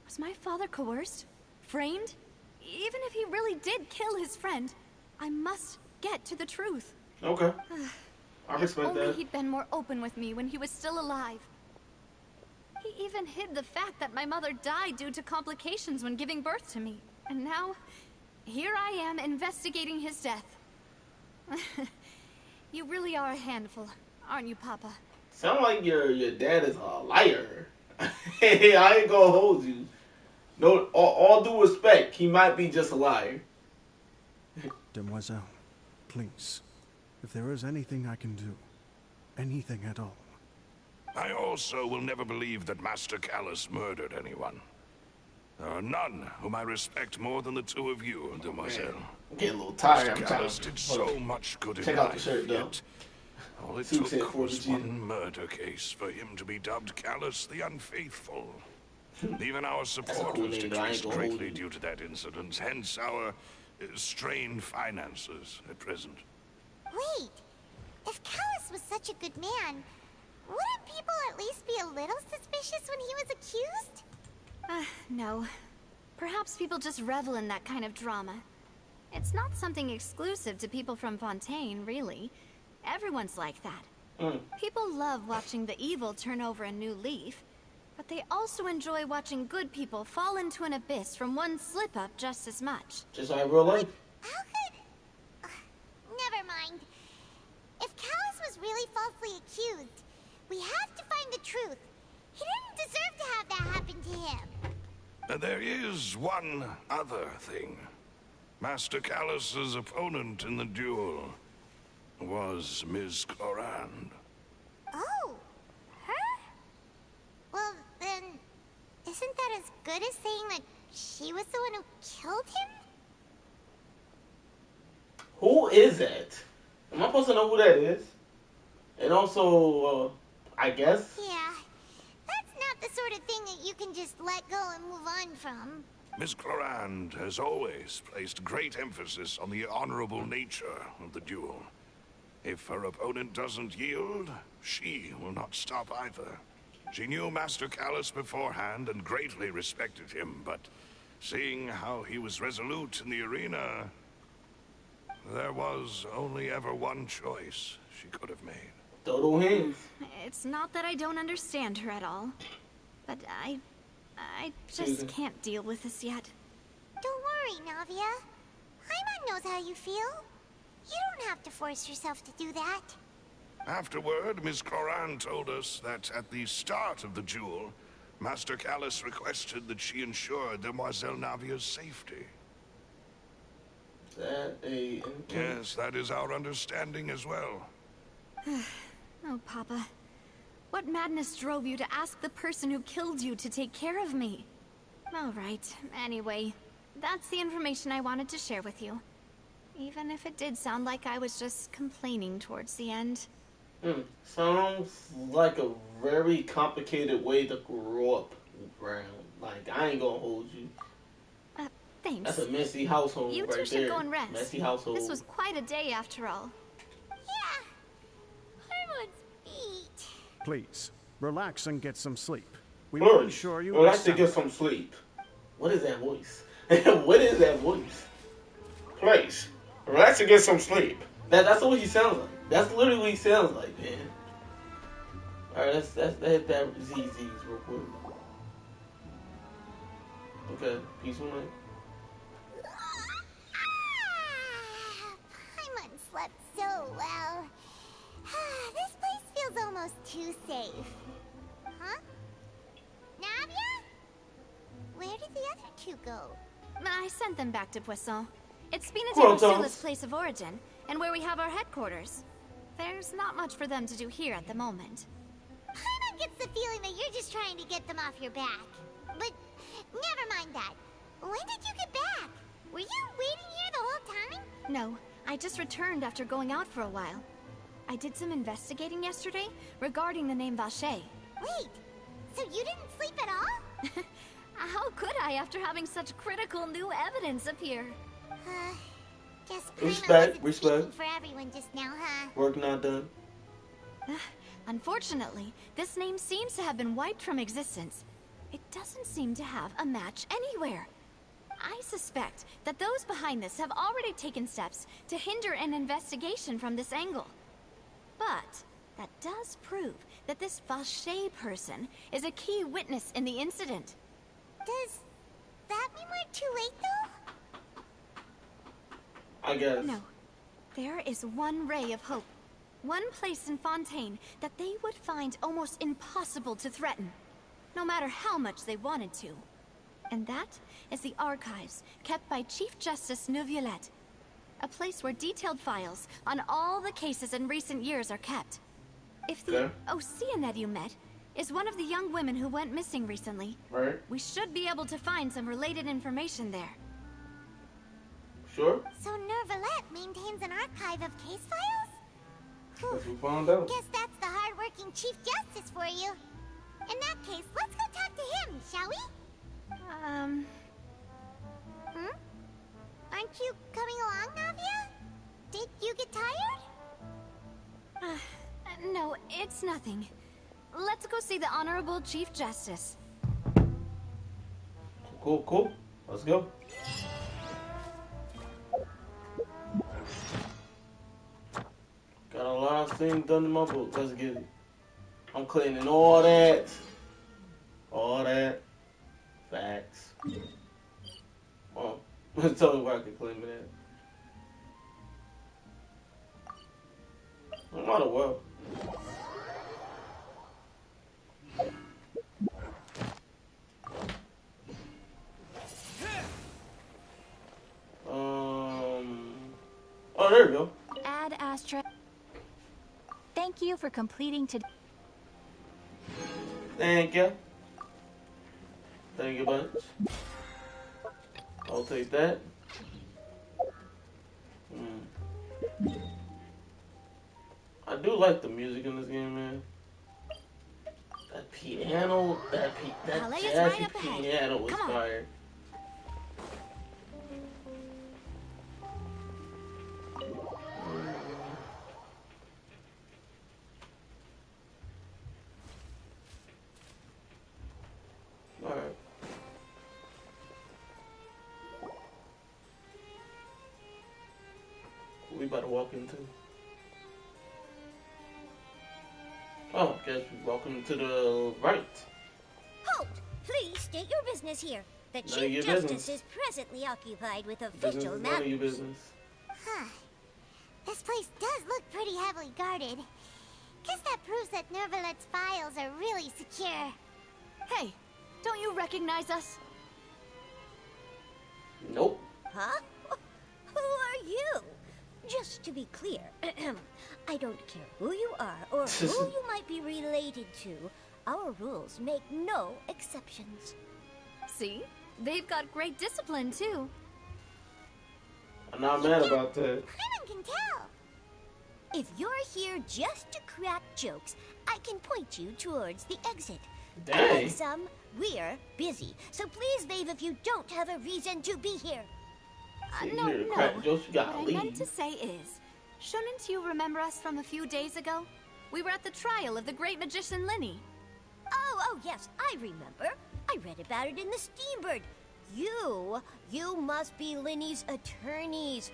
S5: Was my father coerced? Framed? Even if he really did kill his friend, I must get to the truth.
S1: Okay. I respect
S5: Only
S1: that.
S5: he'd been more open with me when he was still alive. He even hid the fact that my mother died due to complications when giving birth to me. And now, here I am investigating his death. You really are a handful, aren't you, Papa?
S1: Sound like your dad is a liar. Hey, I ain't gonna hold you. No, all due respect, he might be just a liar.
S8: Demoiselle, please. If there is anything I can do, anything at all.
S10: I also will never believe that Master Callus murdered anyone. There are none whom I respect more than the two of you, Demoiselle.
S1: I'm getting a little tired.
S10: Master
S1: I'm trying
S10: Callus
S1: to
S10: did so much good in
S1: check out the
S10: life,
S1: shirt, though.
S10: yet all it
S1: Suit said
S10: took was
S1: 40G.
S10: one murder case for him to be dubbed Callus the Unfaithful. Even our support
S1: cool
S10: was
S1: name, but I ain't
S10: decreased
S1: gonna hold
S10: greatly
S1: you.
S10: due to that incident, hence our strained finances at present.
S6: Wait, if Callus was such a good man, wouldn't people at least be a little suspicious when he was accused?
S5: No. Perhaps people just revel in that kind of drama. It's not something exclusive to people from Fontaine, really. Everyone's like that. People love watching the evil turn over a new leaf, but they also enjoy watching good people fall into an abyss from one slip-up just as much.
S1: Just like real life.
S6: How could... never mind. If Callus was really falsely accused, We have to find the truth. He didn't deserve to have that happen to him.
S10: There is one other thing. Master Callus's opponent in the duel was Ms. Clorand.
S6: Oh, her? Well, then, isn't that as good as saying that she was the one who killed him?
S1: Who is that? Am I supposed to know who that is? And also, I guess.
S6: Yeah, that's not the sort of thing that you can just let go and move on from.
S10: Miss Clorand has always placed great emphasis on the honorable nature of the duel. If her opponent doesn't yield, she will not stop either. She knew Master Callus beforehand and greatly respected him, but seeing how he was resolute in the arena, there was only ever one choice she could have made.
S1: Total hands.
S5: It's not that I don't understand her at all, but I just can't deal with this yet.
S6: Don't worry, Navia. Paimon knows how you feel. You don't have to force yourself to do that.
S10: Afterward, Miss Clorand told us that at the start of the duel, Master Callus requested that she ensure Demoiselle Navia's safety. Yes, that is our understanding as well.
S5: Oh, Papa. What madness drove you to ask the person who killed you to take care of me? All right, anyway, that's the information I wanted to share with you. Even if it did sound like I was just complaining towards the end.
S1: Sounds like a very complicated way to grow up around. Like, I ain't gonna hold you.
S5: Thanks.
S1: That's a messy household
S5: You
S1: right
S5: two should
S1: there.
S5: go and rest.
S1: Messy household.
S5: This was quite a day after all.
S6: Yeah. Paimon's beat.
S8: Please, relax and get some sleep. We
S1: Glory,
S8: will ensure you
S1: relax to get some sleep. What is that voice? What is that voice? Please, relax to get some sleep. That's what he sounds like. That's literally what he sounds like, man. Alright, let's hit that ZZ's real quick. Okay, peaceful night.
S6: Paimon slept so well. This place feels almost too safe. Huh? Navia? Where did the other two go?
S5: I sent them back to Poisson. It's
S1: Well,
S5: Spina's place of origin, and where we have our headquarters. There's not much for them to do here at the moment.
S6: Paimon gets the feeling that you're just trying to get them off your back. But never mind that. When did you get back? Were you waiting here the whole time?
S5: No, I just returned after going out for a while. I did some investigating yesterday regarding the name Vache.
S6: Wait, so you didn't sleep at all?
S5: How could I after having such critical new evidence appear?
S6: Guess Paimon
S1: Respect.
S6: wasn't speaking for everyone just now, huh?
S1: Work not done.
S5: Unfortunately, this name seems to have been wiped from existence. It doesn't seem to have a match anywhere. I suspect that those behind this have already taken steps to hinder an investigation from this angle. But that does prove that this Vache person is a key witness in the incident.
S6: Does that mean we're too late, though?
S1: I guess.
S5: No. There is one ray of hope. One place in Fontaine that they would find almost impossible to threaten, no matter how much they wanted to. And that is the archives kept by Chief Justice Neuvillette. A place where detailed files on all the cases in recent years are kept. If the Oceanette you met is one of the young women who went missing recently,
S1: right,
S5: we should be able to find some related information there.
S1: Sure.
S6: So Neuvillette maintains an archive of case files?
S1: Guess we found out.
S6: Guess that's the hard-working Chief Justice for you. In that case, let's go talk to him, shall we? Aren't you coming along, Navia? Did you get tired?
S5: No, it's nothing. Let's go see the Honorable Chief Justice.
S1: Cool. Let's go. Got a lot of things done in my book. Let's get it. I'm cleaning all that. Facts. Oh, tell me where I can claim it at. I might as well. Oh, there we go.
S5: Ad Astra. Thank you for completing today.
S1: Thank you. Thank you bunch. I'll take that. I do like the music in this game, man. That piano, that jazzy piano was fire. Alright. We about to walk into. Oh, guess we welcome to the right.
S6: Halt! Please state your business here. The
S1: None of
S6: Chief
S1: your
S6: Justice
S1: business.
S6: is presently occupied with
S1: Business
S6: official
S1: is none of your
S6: matters.
S1: business.
S6: Huh. This place does look pretty heavily guarded. Guess that proves that Nervalet's files are really secure.
S5: Hey, don't you recognize us?
S1: Nope.
S6: Huh? Who are you? Just to be clear, I don't care who you are or who you might be related to. Our rules make no exceptions.
S5: See? They've got great discipline, too.
S1: I'm not mad about that.
S6: Paimon can tell. If you're here just to crack jokes, I can point you towards the exit.
S1: Dang.
S6: We're busy, so please leave if you don't have a reason to be here.
S5: No.
S1: Crack jokes, you gotta
S5: What
S1: leave.
S5: I meant to say is, shouldn't you remember us from a few days ago? We were at the trial of the great magician Linny.
S6: Oh, yes, I remember. I read about it in the Steambird. You must be Linny's attorneys.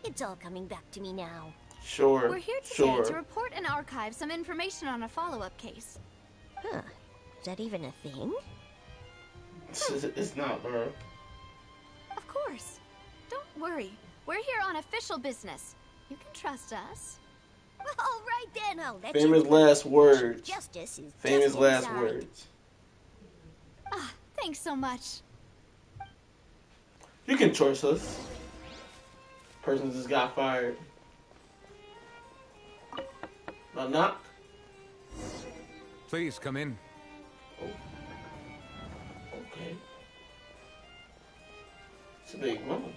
S6: It's all coming back to me now.
S1: Sure.
S5: We're here today to report and archive some information on a follow-up case.
S6: Huh. Is that even a thing?
S1: It's not, bro.
S5: Of course. Don't worry. We're here on official business. You can trust us.
S6: All right then, I'll let
S1: Famous
S6: you
S1: last words.
S6: Justice is
S1: Famous
S6: just
S1: last
S6: inside.
S1: words.
S5: Ah, thanks so much.
S1: You can trust us. Person just got fired. Knock.
S11: Please come in.
S1: Oh. Okay. It's a big room.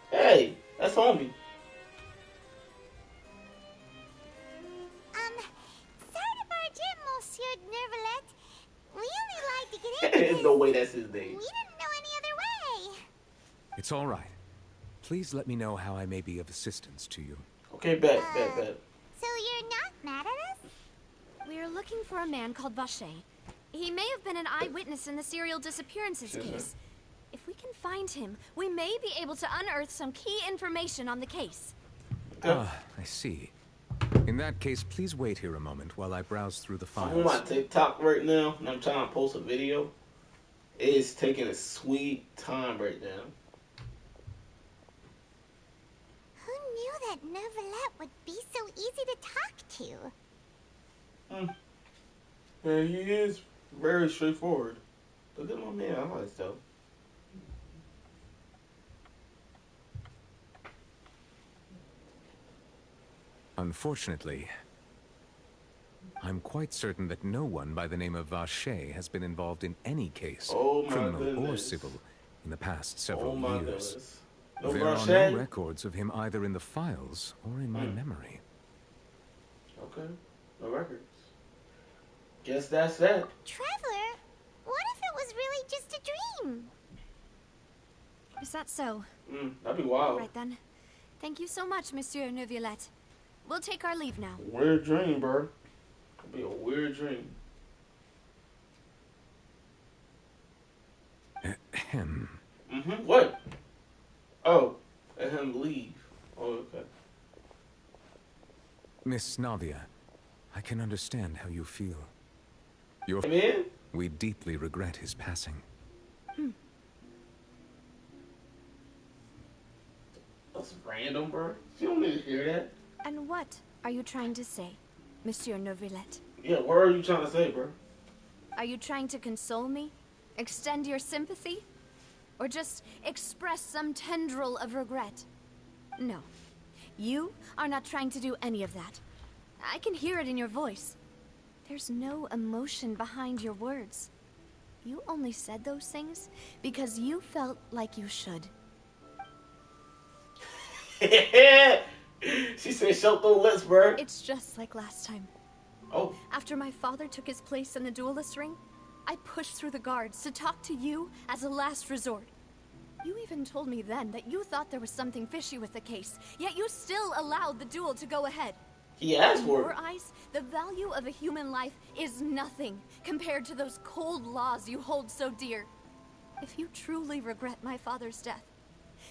S1: Hey, that's homie.
S6: Sorry to barge in, Monsieur Nervalet. We only like to get in
S1: There's
S6: because
S1: no way that's his name.
S6: we didn't know any other way.
S11: It's all right. Please let me know how I may be of assistance to you.
S1: Okay, bet.
S6: So you're not mad at us?
S5: We're looking for a man called Vacher. He may have been an eyewitness in the serial disappearances case. If we can find him, we may be able to unearth some key information on the case.
S11: Ah, I see. In that case, please wait here a moment while I browse through the files.
S1: I'm on my TikTok right now, and I'm trying to post a video. It's taking a sweet time right now.
S6: Who knew that Nervalet would be so easy to talk to?
S1: Yeah, he is very straightforward. Look at my man, I like though.
S11: Unfortunately, I'm quite certain that no one by the name of Vacher has been involved in any case,
S1: Oh my
S11: criminal or
S1: goodness.
S11: civil, in the past several
S1: Oh my
S11: years.
S1: goodness. No
S11: There are
S1: Vacher?
S11: no records of him either in the files or in my memory.
S1: Okay, no records. Guess that's that.
S6: Traveler, what if it was really just a dream?
S5: Is that so?
S1: That'd be wild.
S5: All right then. Thank you so much, Monsieur Neuvillette. We'll take our leave now.
S1: Weird dream, bro. Could be a weird dream.
S11: Ahem.
S1: What? Oh, let him leave. Oh, okay.
S11: Miss Navia, I can understand how you feel.
S1: Man?
S11: We deeply regret his passing.
S1: That's random, bro. You don't need to hear that.
S5: And what are you trying to say, Monsieur Neuvillette?
S1: Yeah, what are you trying to say, bro?
S5: Are you trying to console me? Extend your sympathy? or just express some tendril of regret. No, you are not trying to do any of that. I can hear it in your voice. There's no emotion behind your words. You only said those things because you felt like you should.
S1: She said, "Shut those lips, bro."
S5: It's just like last time.
S1: Oh.
S5: After my father took his place in the duelist ring, I pushed through the guards to talk to you as a last resort. You even told me then that you thought there was something fishy with the case, yet you still allowed the duel to go ahead.
S1: He asked for it.
S5: In your eyes, the value of a human life is nothing compared to those cold laws you hold so dear. If you truly regret my father's death,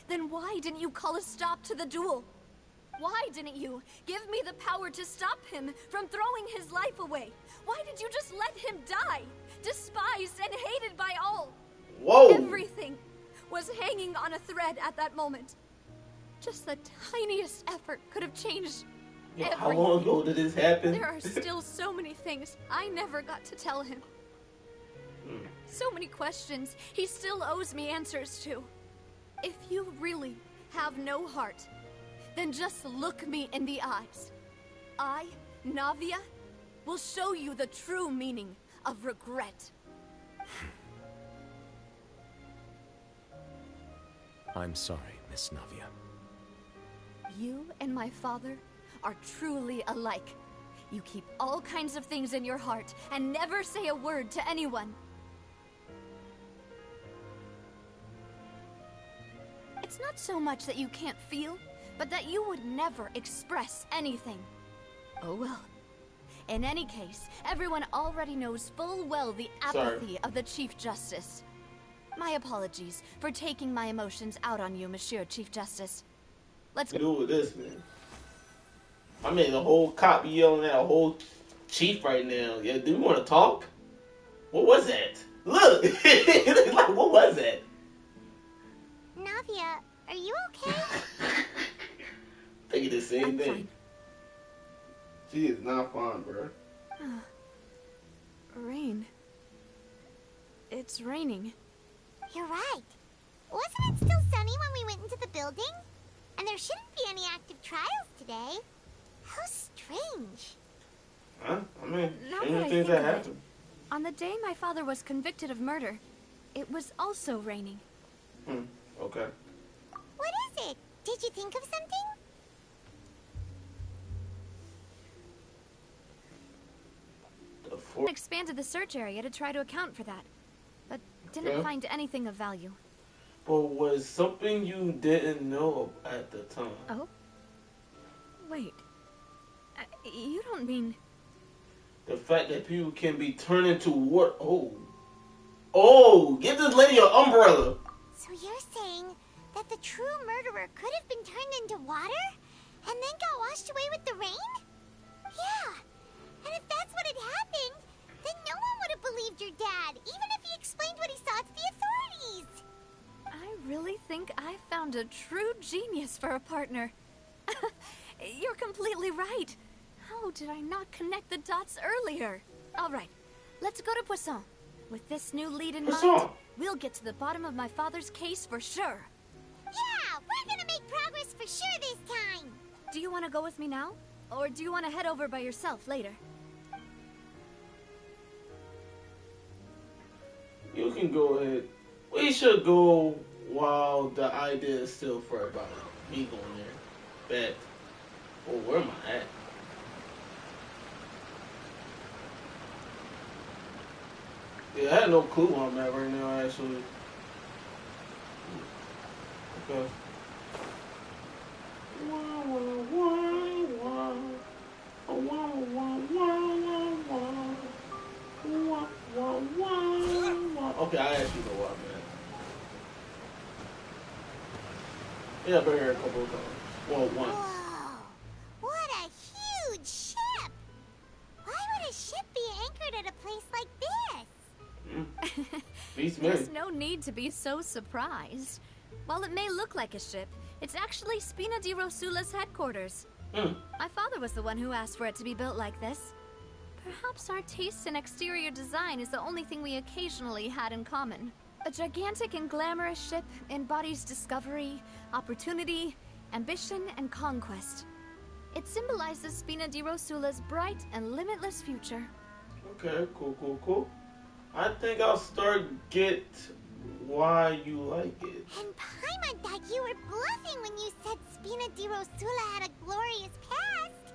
S5: then why didn't you call a stop to the duel? Why didn't you give me the power to stop him from throwing his life away? Why did you just let him die, despised and hated by all?
S1: Whoa!
S5: Everything was hanging on a thread at that moment. Just the tiniest effort could have changed everything.
S1: How long ago did this happen?
S5: There are still so many things I never got to tell him. So many questions he still owes me answers to. If you really have no heart, then just look me in the eyes. I, Navia, will show you the true meaning of regret.
S11: I'm sorry, Miss Navia.
S5: You and my father are truly alike. You keep all kinds of things in your heart and never say a word to anyone. It's not so much that you can't feel, but that you would never express anything. Oh well. In any case, everyone already knows full well the apathy of the Chief Justice. My apologies for taking my emotions out on you, Monsieur Chief Justice. Let's
S1: do with this, man. I mean, the whole cop yelling at a whole chief right now. Yeah, do you want to talk? What was that? Look! Like, what was that?
S6: Navia, are you okay?
S1: Thinking the same thing.
S5: Fine.
S1: She is not fine, bro.
S5: Rain. It's raining.
S6: You're right. Wasn't it still sunny when we went into the building? And there shouldn't be any active trials today. How strange.
S1: Huh? I mean,
S5: Now
S1: strange
S5: that I
S1: things
S5: think
S1: that
S5: of it,
S1: happen.
S5: on the day my father was convicted of murder, it was also raining.
S1: Okay.
S6: What is it? Did you think of something?
S5: I expanded the search area to try to account for that, but didn't find anything of value.
S1: But was something you didn't know at the time?
S5: Oh? Wait. You don't mean...
S1: The fact that people can be turned into what? Oh, give this lady an umbrella.
S6: So you're saying that the true murderer could have been turned into water and then got washed away with the rain? Yeah. And if that's what had happened, then no one would have believed your dad, even if he explained what he saw to the authorities.
S5: I really think I found a true genius for a partner. You're completely right. How did I not connect the dots earlier? All right, let's go to Poisson. With this new lead in mind, we'll get to the bottom of my father's case for sure.
S6: Yeah, we're gonna make progress for sure this time.
S5: Do you want to go with me now? Or do you want to head over by yourself later?
S1: You can go ahead. We should go while the idea is still for everybody. Me going there. Bet. Oh, where am I at? Yeah, I had no clue where I'm at right now, actually. Okay. Okay, I actually know where I'm at. Yeah, I've been here a couple of times. Well, once.
S6: Whoa, what a huge ship! Why would a ship be anchored at a place like this?
S1: Beats me.
S5: There's no need to be so surprised. While it may look like a ship, it's actually Spina di Rosula's headquarters. My father was the one who asked for it to be built like this. Perhaps our taste in exterior design is the only thing we occasionally had in common. A gigantic and glamorous ship embodies discovery, opportunity, ambition, and conquest. It symbolizes Spina di Rosula's bright and limitless future.
S1: Okay, cool. I think I'll start get why you like it.
S6: And Paimon thought you were bluffing when you said Spina di Rosula had a glorious past.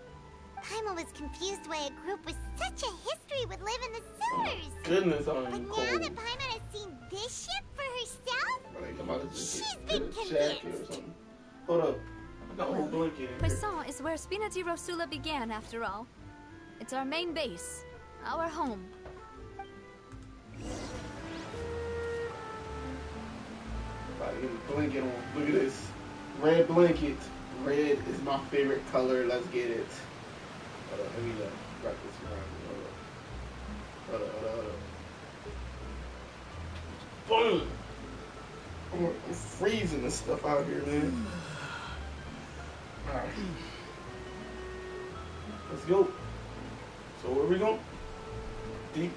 S6: Paimon was confused why a group with such a history would live in the sewers.
S1: Goodness,
S6: But
S1: I'm
S6: now
S1: cold.
S6: that Paimon has seen this ship for herself,
S1: Like, I'm about to just
S6: she's
S1: get
S6: been
S1: a jacket or
S6: convinced.
S1: something. Hold up. I got a whole blanket in here.
S5: Poisson is where Spina di Rosula began, after all. It's our main base, our home.
S1: About to get a blanket on. Look at this. Red blanket. Red is my favorite color. Let's get it. Hold up, let me wrap this around. Hold up. Boom! I'm freezing this stuff out here, man. Alright. Let's go. So where we going? Deep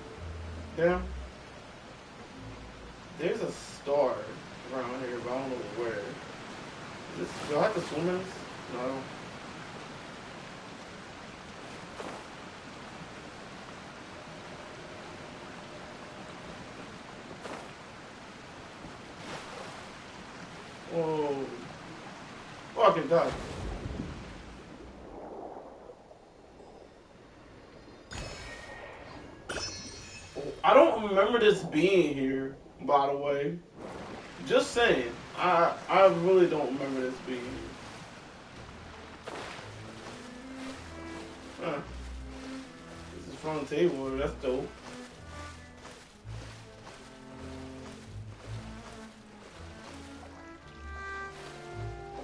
S1: down? There's a star around here, but I don't know where. Do I have to swim in this? No. Whoa. Oh, I can die. I don't remember this being here, by the way. Just saying. I really don't remember this being here. Huh. This is from the table. That's dope.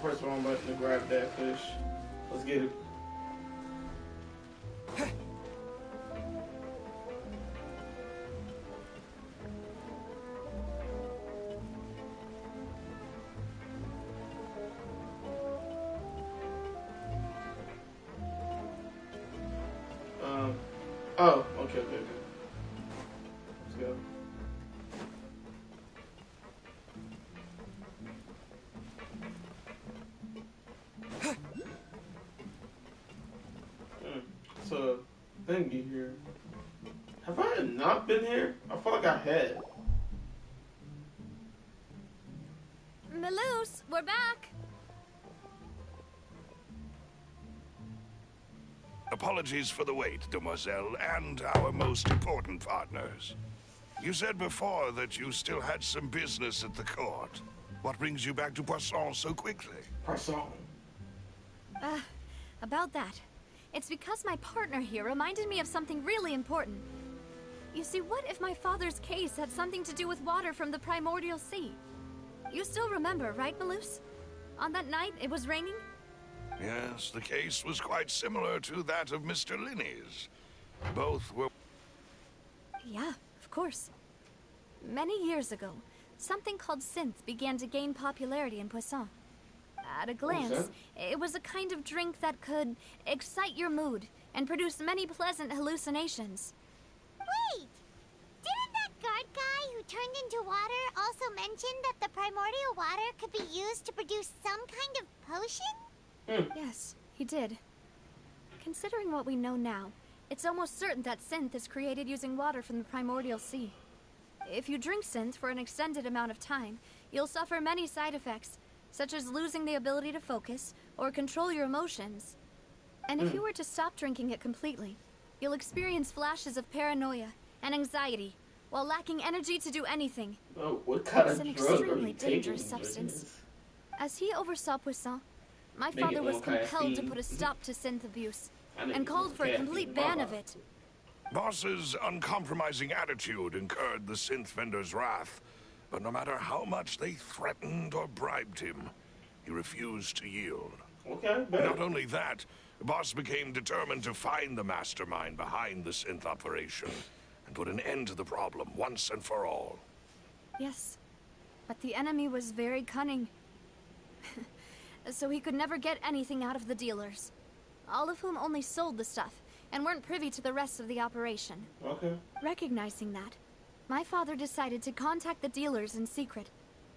S1: First of all, I'm about to grab that fish. Let's get it. Oh, okay. Let's go. So, thingy here. Have I not been here? I feel like I had.
S5: Melus, we're back.
S10: Apologies for the wait, demoiselle, and our most important partners. You said before that you still had some business at the court. What brings you back to Poisson so quickly?
S1: Poisson.
S5: About that. It's because my partner here reminded me of something really important. You see, what if my father's case had something to do with water from the primordial sea? You still remember, right, Melus? On that night, it was raining?
S10: Yes, the case was quite similar to that of Mr. Linney's. Both were...
S5: Yeah, of course. Many years ago, something called synth began to gain popularity in Poisson. At a glance, it was a kind of drink that could excite your mood and produce many pleasant hallucinations.
S6: Wait! Didn't that guard guy who turned into water also mention that the primordial water could be used to produce some kind of potion?
S5: Yes, he did. Considering what we know now, it's almost certain that synth is created using water from the primordial sea. If you drink synth for an extended amount of time, you'll suffer many side effects, such as losing the ability to focus or control your emotions. And if you were to stop drinking it completely, you'll experience flashes of paranoia and anxiety while lacking energy to do anything.
S1: Oh, what kind
S5: It's
S1: of
S5: an
S1: drug are
S5: extremely
S1: you taking?
S5: dangerous substance. As he oversaw Poisson, my
S1: Make it
S5: father was
S1: more
S5: compelled to
S1: caffeine.
S5: put a stop to synth abuse
S1: I need
S5: and called
S1: more
S5: for a
S1: caffeine
S5: complete
S1: in my
S5: ban of
S1: body.
S5: it.
S10: Boss's uncompromising attitude incurred the synth vendor's wrath, but no matter how much they threatened or bribed him, he refused to yield.
S1: Okay, better.
S10: Not only that, Boss became determined to find the mastermind behind the synth operation and put an end to the problem once and for all.
S5: Yes, but the enemy was very cunning. So he could never get anything out of the dealers, all of whom only sold the stuff and weren't privy to the rest of the operation.
S1: Okay.
S5: Recognizing that, My father decided to contact the dealers in secret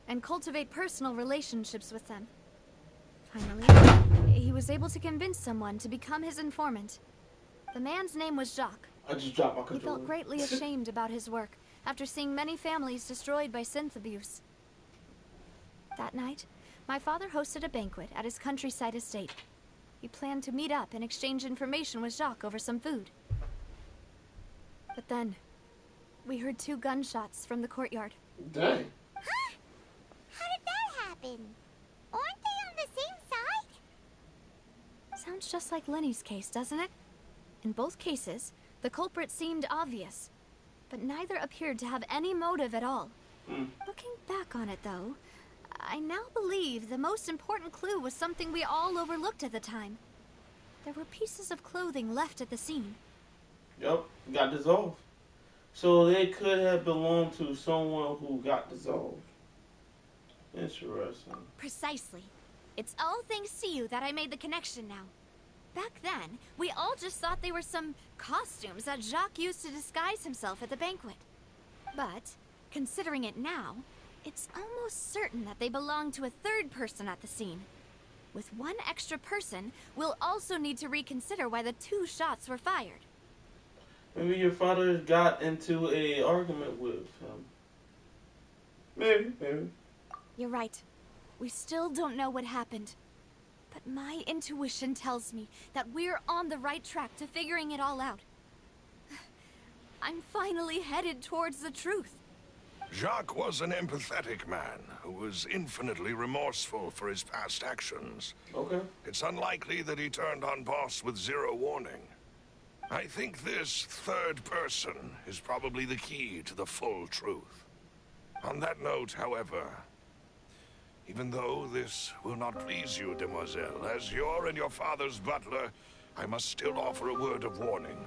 S5: and cultivate personal relationships with them. Finally, he was able to convince someone to become his informant. The man's name was Jacques.
S1: I just dropped my
S5: He
S1: controller.
S5: felt greatly ashamed about his work after seeing many families destroyed by synth abuse. That night, my father hosted a banquet at his countryside estate. He planned to meet up and exchange information with Jacques over some food. But then, we heard 2 gunshots from the courtyard.
S1: Dang.
S6: Huh? How did that happen? Aren't they on the same side?
S5: Sounds just like Lenny's case, doesn't it? In both cases, the culprit seemed obvious, but neither appeared to have any motive at all. Looking back on it, though, I now believe the most important clue was something we all overlooked at the time. There were pieces of clothing left at the scene.
S1: Yup, got dissolved. So they could have belonged to someone who got dissolved. Interesting.
S5: Precisely. It's all thanks to you that I made the connection now. Back then, we all just thought they were some costumes that Jacques used to disguise himself at the banquet. But, considering it now, it's almost certain that they belong to a third person at the scene. With one extra person, we'll also need to reconsider why the 2 shots were fired.
S1: Maybe your father got into a argument with him. Maybe.
S5: You're right. We still don't know what happened. But my intuition tells me that we're on the right track to figuring it all out. I'm finally headed towards the truth.
S10: Jacques was an empathetic man who was infinitely remorseful for his past actions.
S1: Okay.
S10: It's unlikely that he turned on Boss with 0 warning. I think this third person is probably the key to the full truth. On that note, however, even though this will not please you, demoiselle, as your and your father's butler, I must still offer a word of warning.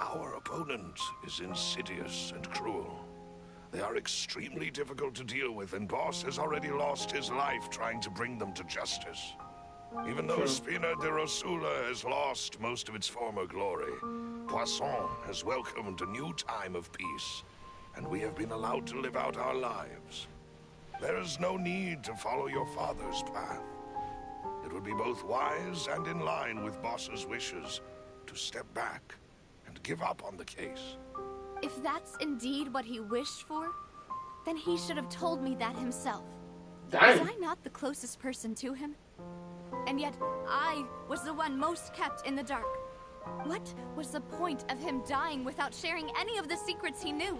S10: Our opponent is insidious and cruel. They are extremely difficult to deal with, and Boss has already lost his life trying to bring them to justice. Even though Spina de Rosula has lost most of its former glory, Poisson has welcomed a new time of peace, and we have been allowed to live out our lives. There is no need to follow your father's path. It would be both wise and in line with Boss's wishes to step back and give up on the case.
S5: If that's indeed what he wished for, then he should have told me that himself.
S1: Dang.
S5: Was I not the closest person to him? And yet, I was the one most kept in the dark. What was the point of him dying without sharing any of the secrets he knew?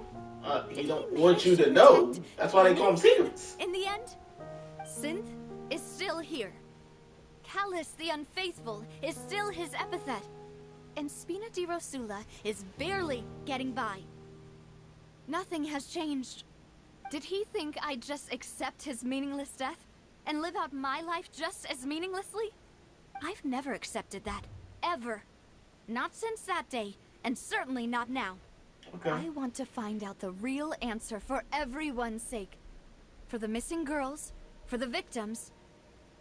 S1: He don't want you to know. That's why they call them secrets.
S5: In the end, Synth is still here. Callus the Unfaithful is still his epithet. And Spina di Rosula is barely getting by. Nothing has changed. Did he think I'd just accept his meaningless death and live out my life just as meaninglessly? I've never accepted that. Ever. Not since that day, and certainly not now.
S1: Okay.
S5: I want to find out the real answer for everyone's sake. For the missing girls, for the victims,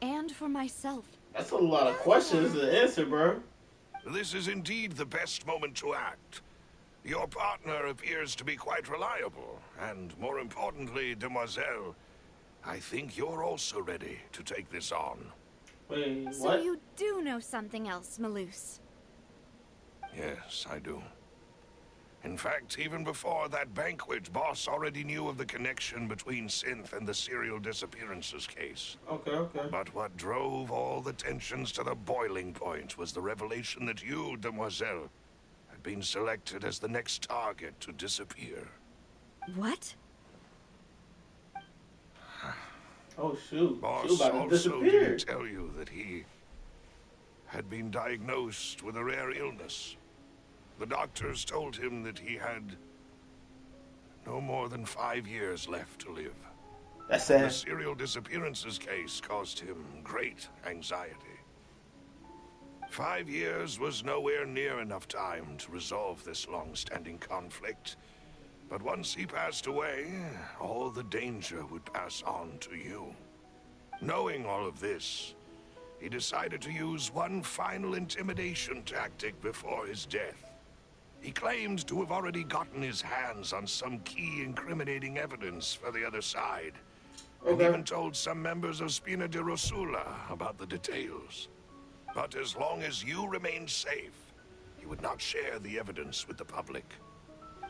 S5: and for myself.
S1: That's a lot of questions to answer, bro.
S10: This is indeed the best moment to act. Your partner appears to be quite reliable, and more importantly, demoiselle, I think you're also ready to take this on.
S1: Wait, what?
S5: So you do know something else, Maloose?
S10: Yes, I do. In fact, even before that banquet, Boss already knew of the connection between Synth and the serial disappearances case.
S1: Okay.
S10: But what drove all the tensions to the boiling point was the revelation that you, demoiselle, had been selected as the next target to disappear.
S5: What?
S1: Oh, shoot.
S10: Boss
S1: She about to
S10: also
S1: disappear.
S10: didn't tell you that he had been diagnosed with a rare illness. The doctors told him that he had no more than 5 years left to live.
S1: That's sad.
S10: The serial disappearances case caused him great anxiety. 5 years was nowhere near enough time to resolve this long-standing conflict. But once he passed away, all the danger would pass on to you. Knowing all of this, he decided to use one final intimidation tactic before his death. He claimed to have already gotten his hands on some key incriminating evidence for the other side. And even told some members of Spina di Rosula about the details. But as long as you remained safe, he would not share the evidence with the public.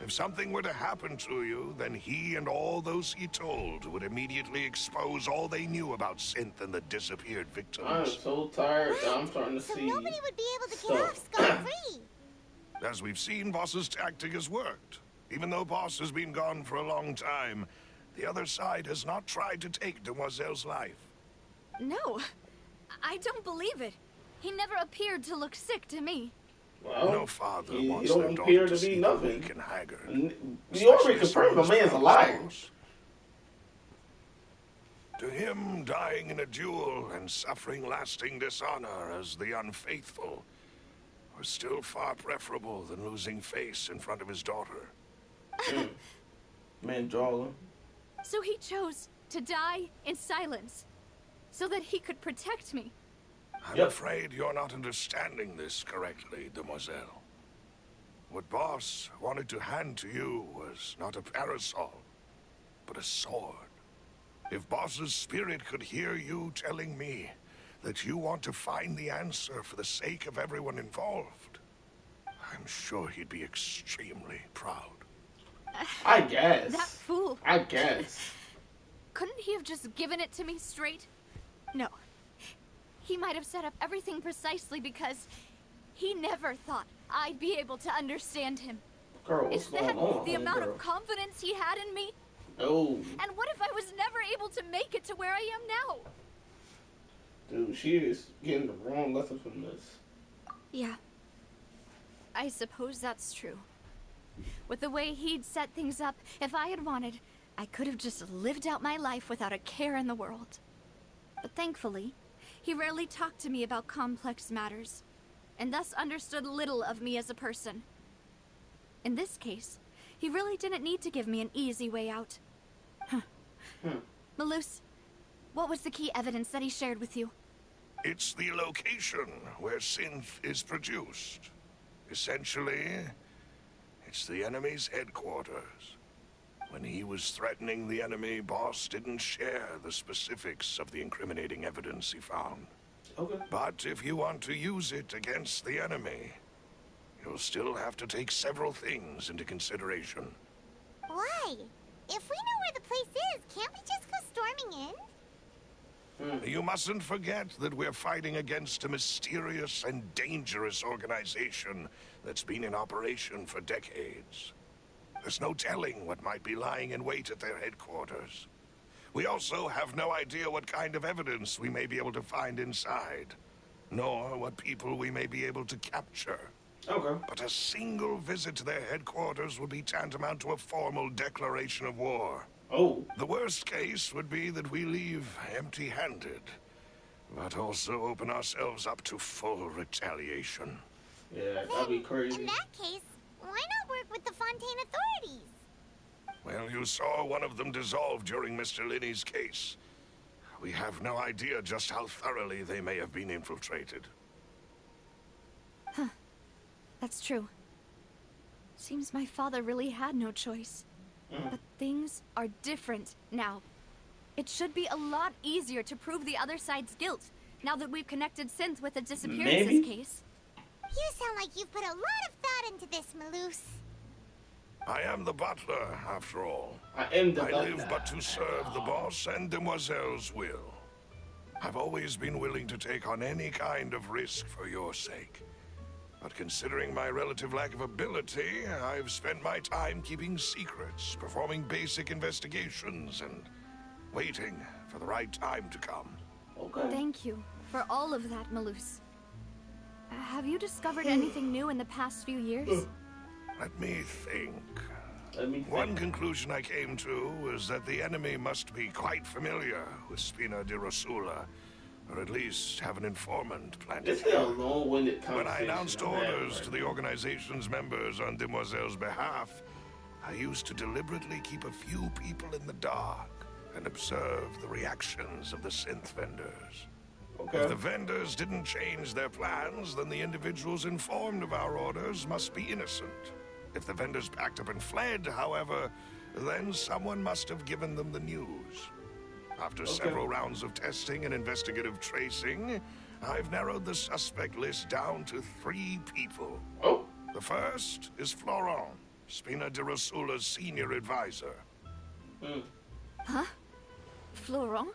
S10: If something were to happen to you, then he and all those he told would immediately expose all they knew about Synth and the disappeared victims.
S1: I am so tired that I'm starting to
S6: So
S1: see
S6: nobody would be able to get
S1: stuff.
S6: off scot-free.
S10: As we've seen, Boss's tactic has worked. Even though Boss has been gone for a long time, the other side has not tried to take Demoiselle's life.
S5: No, I don't believe it. He never appeared to look sick to me.
S1: Well,
S10: no father
S1: he
S10: wants
S1: don't
S10: their
S1: appear
S10: daughter
S1: to
S10: to
S1: be
S10: see
S1: nothing.
S10: weak and haggard.
S1: You already confirmed the man's a liar.
S10: To him, dying in a duel and suffering lasting dishonor as the unfaithful was still far preferable than losing face in front of his daughter.
S1: Man, drawing.
S5: So he chose to die in silence, so that he could protect me.
S10: I'm afraid you're not understanding this correctly, Demoiselle. What Boss wanted to hand to you was not a parasol, but a sword. If Boss's spirit could hear you telling me that you want to find the answer for the sake of everyone involved, I'm sure he'd be extremely proud.
S1: I guess.
S5: That fool.
S1: I guess.
S5: Couldn't he have just given it to me straight? No. He might have set up everything precisely because he never thought I'd be able to understand him.
S1: Girl, what's
S5: Is that
S1: going on?
S5: the amount
S1: girl?
S5: of confidence he had in me?
S1: Oh,
S5: And what if I was never able to make it to where I am now?
S1: dude, she is getting the wrong lesson from this.
S5: Yeah. I suppose that's true. With the way he'd set things up, if I had wanted, I could have just lived out my life without a care in the world. But thankfully, he rarely talked to me about complex matters, and thus understood little of me as a person. In this case, he really didn't need to give me an easy way out. Malus, what was the key evidence that he shared with you?
S10: It's the location where synth is produced. Essentially, it's the enemy's headquarters. When he was threatening the enemy, Boss didn't share the specifics of the incriminating evidence he found.
S1: Okay.
S10: But if you want to use it against the enemy, you'll still have to take several things into consideration.
S6: Why? If we know where the place is, can't we just go storming in?
S10: You mustn't forget that we're fighting against a mysterious and dangerous organization that's been in operation for decades. There's no telling what might be lying in wait at their headquarters. We also have no idea what kind of evidence we may be able to find inside, nor what people we may be able to capture.
S1: Okay.
S10: But a single visit to their headquarters would be tantamount to a formal declaration of war.
S1: Oh.
S10: The worst case would be that we leave empty-handed, but also open ourselves up to full retaliation.
S1: Yeah, that'd be crazy.
S6: In that case, why not work with the Fontaine authorities?
S10: Well, you saw one of them dissolve during Mr. Linney's case. We have no idea just how thoroughly they may have been infiltrated.
S5: Huh. That's true. Seems my father really had no choice. But things are different now. It should be a lot easier to prove the other side's guilt, now that we've connected Synth with the disappearances case.
S6: You sound like you've put a lot of thought into this, Malus.
S10: I am the butler, after all.
S1: I am the butler.
S10: live but to serve the boss and Demoiselle's will. I've always been willing to take on any kind of risk for your sake. But considering my relative lack of ability, I've spent my time keeping secrets, performing basic investigations, and waiting for the right time to come.
S1: Okay.
S5: Thank you for all of that, Malus. Have you discovered anything new in the past few years?
S10: Let me think. One conclusion I came to was that the enemy must be quite familiar with Spina di Rosula, or at least have an informant planted
S1: This is
S10: here.
S1: a long-winded
S10: When I
S1: conversation.
S10: announced orders to the organization's members on Demoiselle's behalf, I used to deliberately keep a few people in the dark and observe the reactions of the synth vendors.
S1: Okay.
S10: If the vendors didn't change their plans, then the individuals informed of our orders must be innocent. If the vendors packed up and fled, however, then someone must have given them the news. After several rounds of testing and investigative tracing, I've narrowed the suspect list down to 3 people.
S1: Oh.
S10: The first is Florent, Spina de Rosula's senior advisor.
S5: Huh? Florent?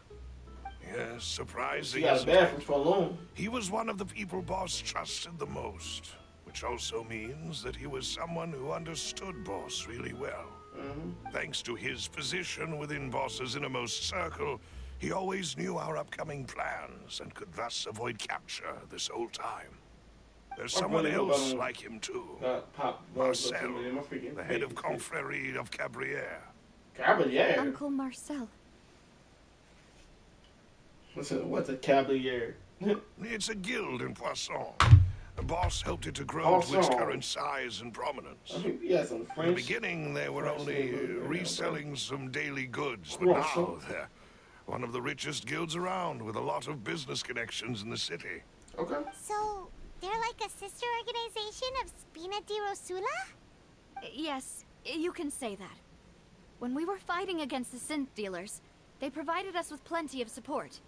S10: Yes, surprising.
S1: He got a bathroom for alone.
S10: He was one of the people Boss trusted the most, which also means that he was someone who understood Boss really well. Thanks to his position within Boss's innermost circle, he always knew our upcoming plans and could thus avoid capture this whole time. There's someone else like him too. Marcel, the head of Confrérie of Cabrières.
S1: Cabrières?
S5: Uncle Marcel.
S1: What's a Cabrière?
S10: It's a guild in Poisson. The Boss helped it to grow to its current size and prominence.
S1: Yeah, some French.
S10: In the beginning, they were only reselling some daily goods, but now they're one of the richest guilds around, with a lot of business connections in the city.
S1: Okay.
S6: So, they're like a sister organization of Spina di Rosula?
S5: Yes, you can say that. When we were fighting against the synth dealers, they provided us with plenty of support.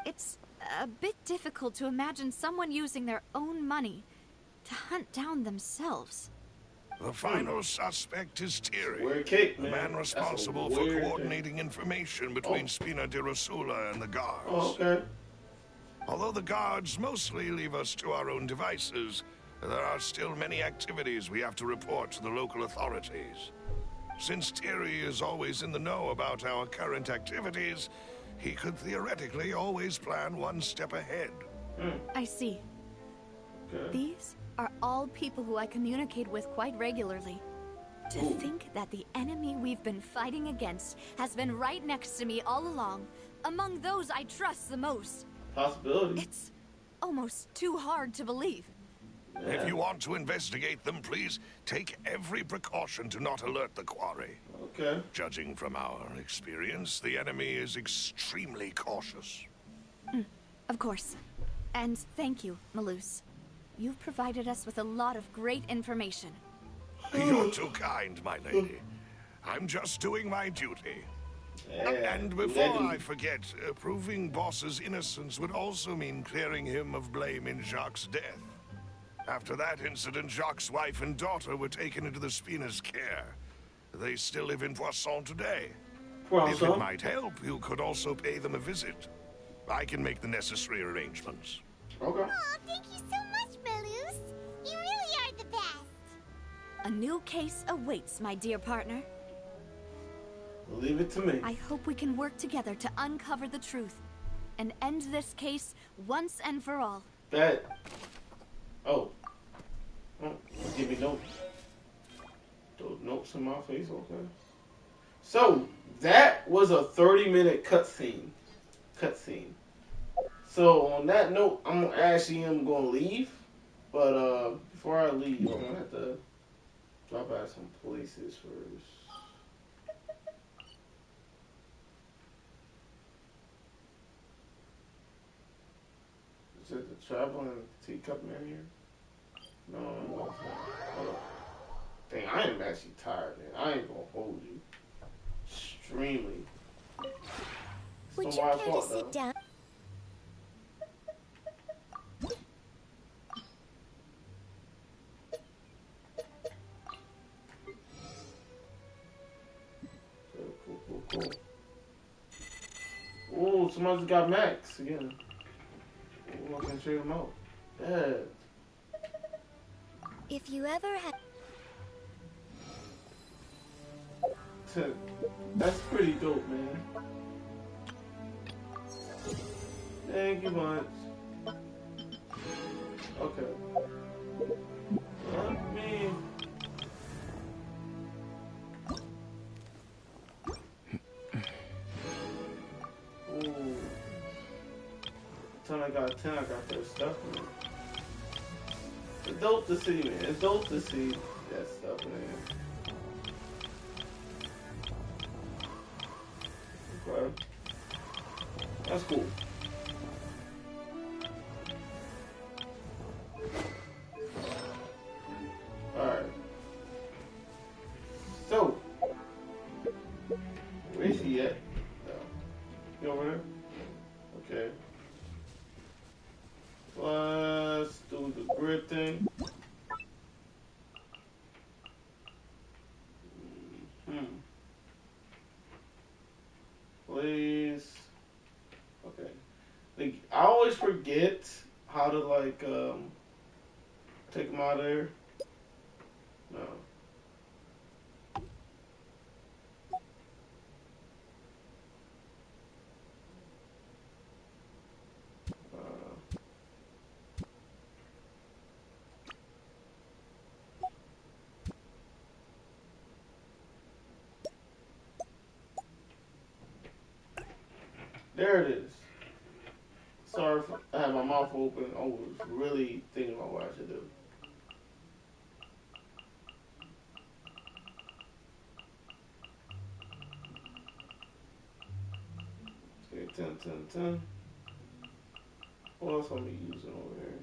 S5: It's a bit difficult to imagine someone using their own money to hunt down themselves.
S10: The final suspect is Thierry, the man responsible for coordinating information between Spina di Rosula and the guards.
S1: Oh, okay.
S10: Although the guards mostly leave us to our own devices, there are still many activities we have to report to the local authorities. Since Thierry is always in the know about our current activities, he could theoretically always plan one step ahead.
S5: I see.
S1: Okay.
S5: These are all people who I communicate with quite regularly. To think that the enemy we've been fighting against has been right next to me all along, among those I trust the most.
S1: Possibility.
S5: It's almost too hard to believe.
S1: Yeah.
S10: If you want to investigate them, please take every precaution to not alert the quarry.
S1: Okay.
S10: Judging from our experience, the enemy is extremely cautious.
S5: Of course. And thank you, Malus. You've provided us with a lot of great information.
S10: You're too kind, my lady. I'm just doing my duty.
S1: Yeah.
S10: And before I forget, proving Boss's innocence would also mean clearing him of blame in Jacques' death. After that incident, Jacques' wife and daughter were taken into the Spina's care. They still live in Poisson today. If it might help, you could also pay them a visit. I can make the necessary arrangements.
S1: Okay.
S6: Aw, thank you so much, Malus. You really are the best.
S5: A new case awaits, my dear partner.
S1: Leave it to me.
S5: I hope we can work together to uncover the truth and end this case once and for all.
S1: Bet. Oh. Give me notes. Those notes in my face, okay. So, that was a 30-minute cutscene. So, on that note, I'm going to leave. But, before I leave, I'm going to have to drop by some places first. Is it the traveling teacup man here? No, it's not. Hold up. Dang, I am actually tired, man. I ain't gonna hold you. Extremely.
S6: Would you care to sit down?
S1: Cool. Oh, somebody's got Max again. Oh, I can check him out. Yeah.
S6: If you ever had...
S1: That's pretty dope, man. Thank you much. Okay. Let me... Ooh. Time I got 10, I got that stuff, man. It's dope to see, man. It's dope to see that stuff, man. Okay. That's cool. red thing. Please. Okay. Like, I always forget how to like take them out of there. No. There it is. Sorry if I had my mouth open. I was really thinking about what I should do. Okay, 10. What else am I using over here?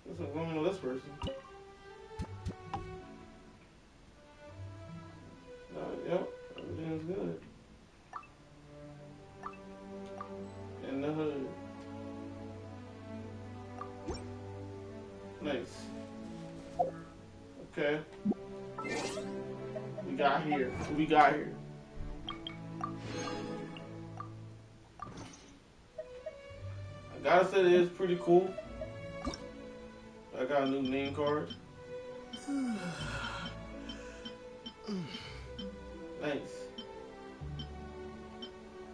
S1: What's going on with this person? Yep, everything's good. In the hood. Nice. Okay. We got here. What we got here? I gotta say, it is pretty cool. I got a new name card. Nice.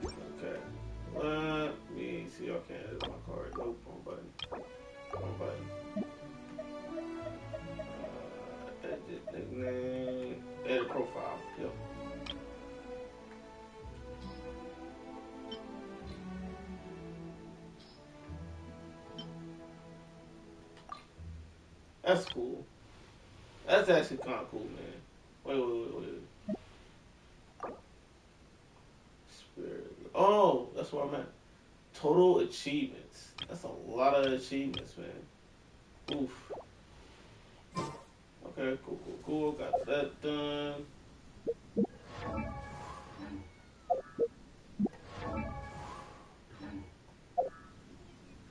S1: Okay. Let me see. I can't edit my card. Nope. Wrong button. Wrong button. Edit nickname. Edit profile. Yep. That's cool. That's actually kind of cool, man. Wait. Spirit. Oh, that's what I meant. Total achievements. That's a lot of achievements, man. Oof. Okay, cool. Got that done.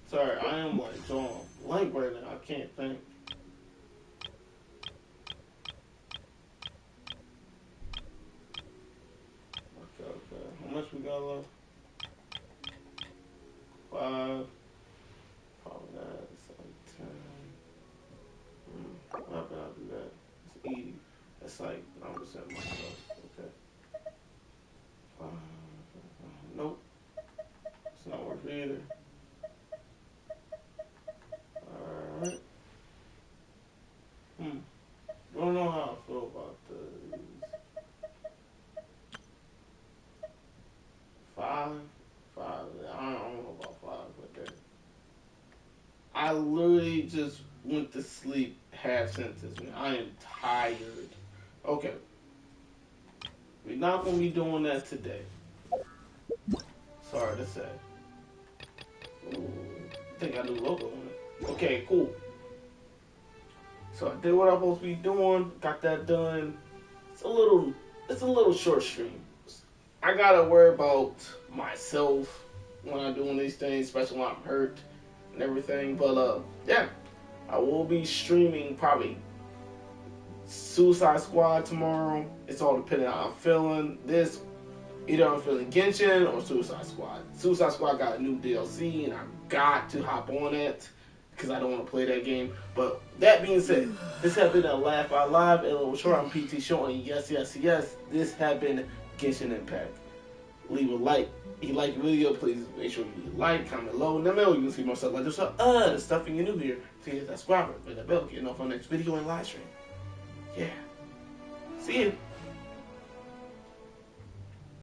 S1: Sorry, I am like drawing blank right now. I can't think. Okay. How much we got left? 5. Probably not. It's like 10. How can I do that? It's 80. That's like 9% of my stuff. Okay. 5. Nope. It's not worth it either. Alright. Don't know how I feel about these. 5. I don't know about 5 right there. I literally just went to sleep half sentence, man. I am tired. Okay. We're not going to be doing that today. Sorry to say. Ooh, I think I do logo on it. Okay, cool. So I did what I'm supposed to be doing. Got that done. It's a little short stream. I gotta worry about myself when I'm doing these things, especially when I'm hurt and everything. But yeah, I will be streaming probably Suicide Squad tomorrow. It's all depending on how I'm feeling. Either I'm feeling Genshin or Suicide Squad. Suicide Squad got a new DLC, and I got to hop on it because I don't want to play that game. But that being said, this has been a Laugh Out Live, a little short on PT Show, and yes, this has been Genshin Impact. Leave a like. If you like the video, please make sure you like, comment below, and then you can see more stuff like this or other stuff, and you're new here, so hit that subscribe, ring that bell, get off on the next video and live stream. Yeah. See you.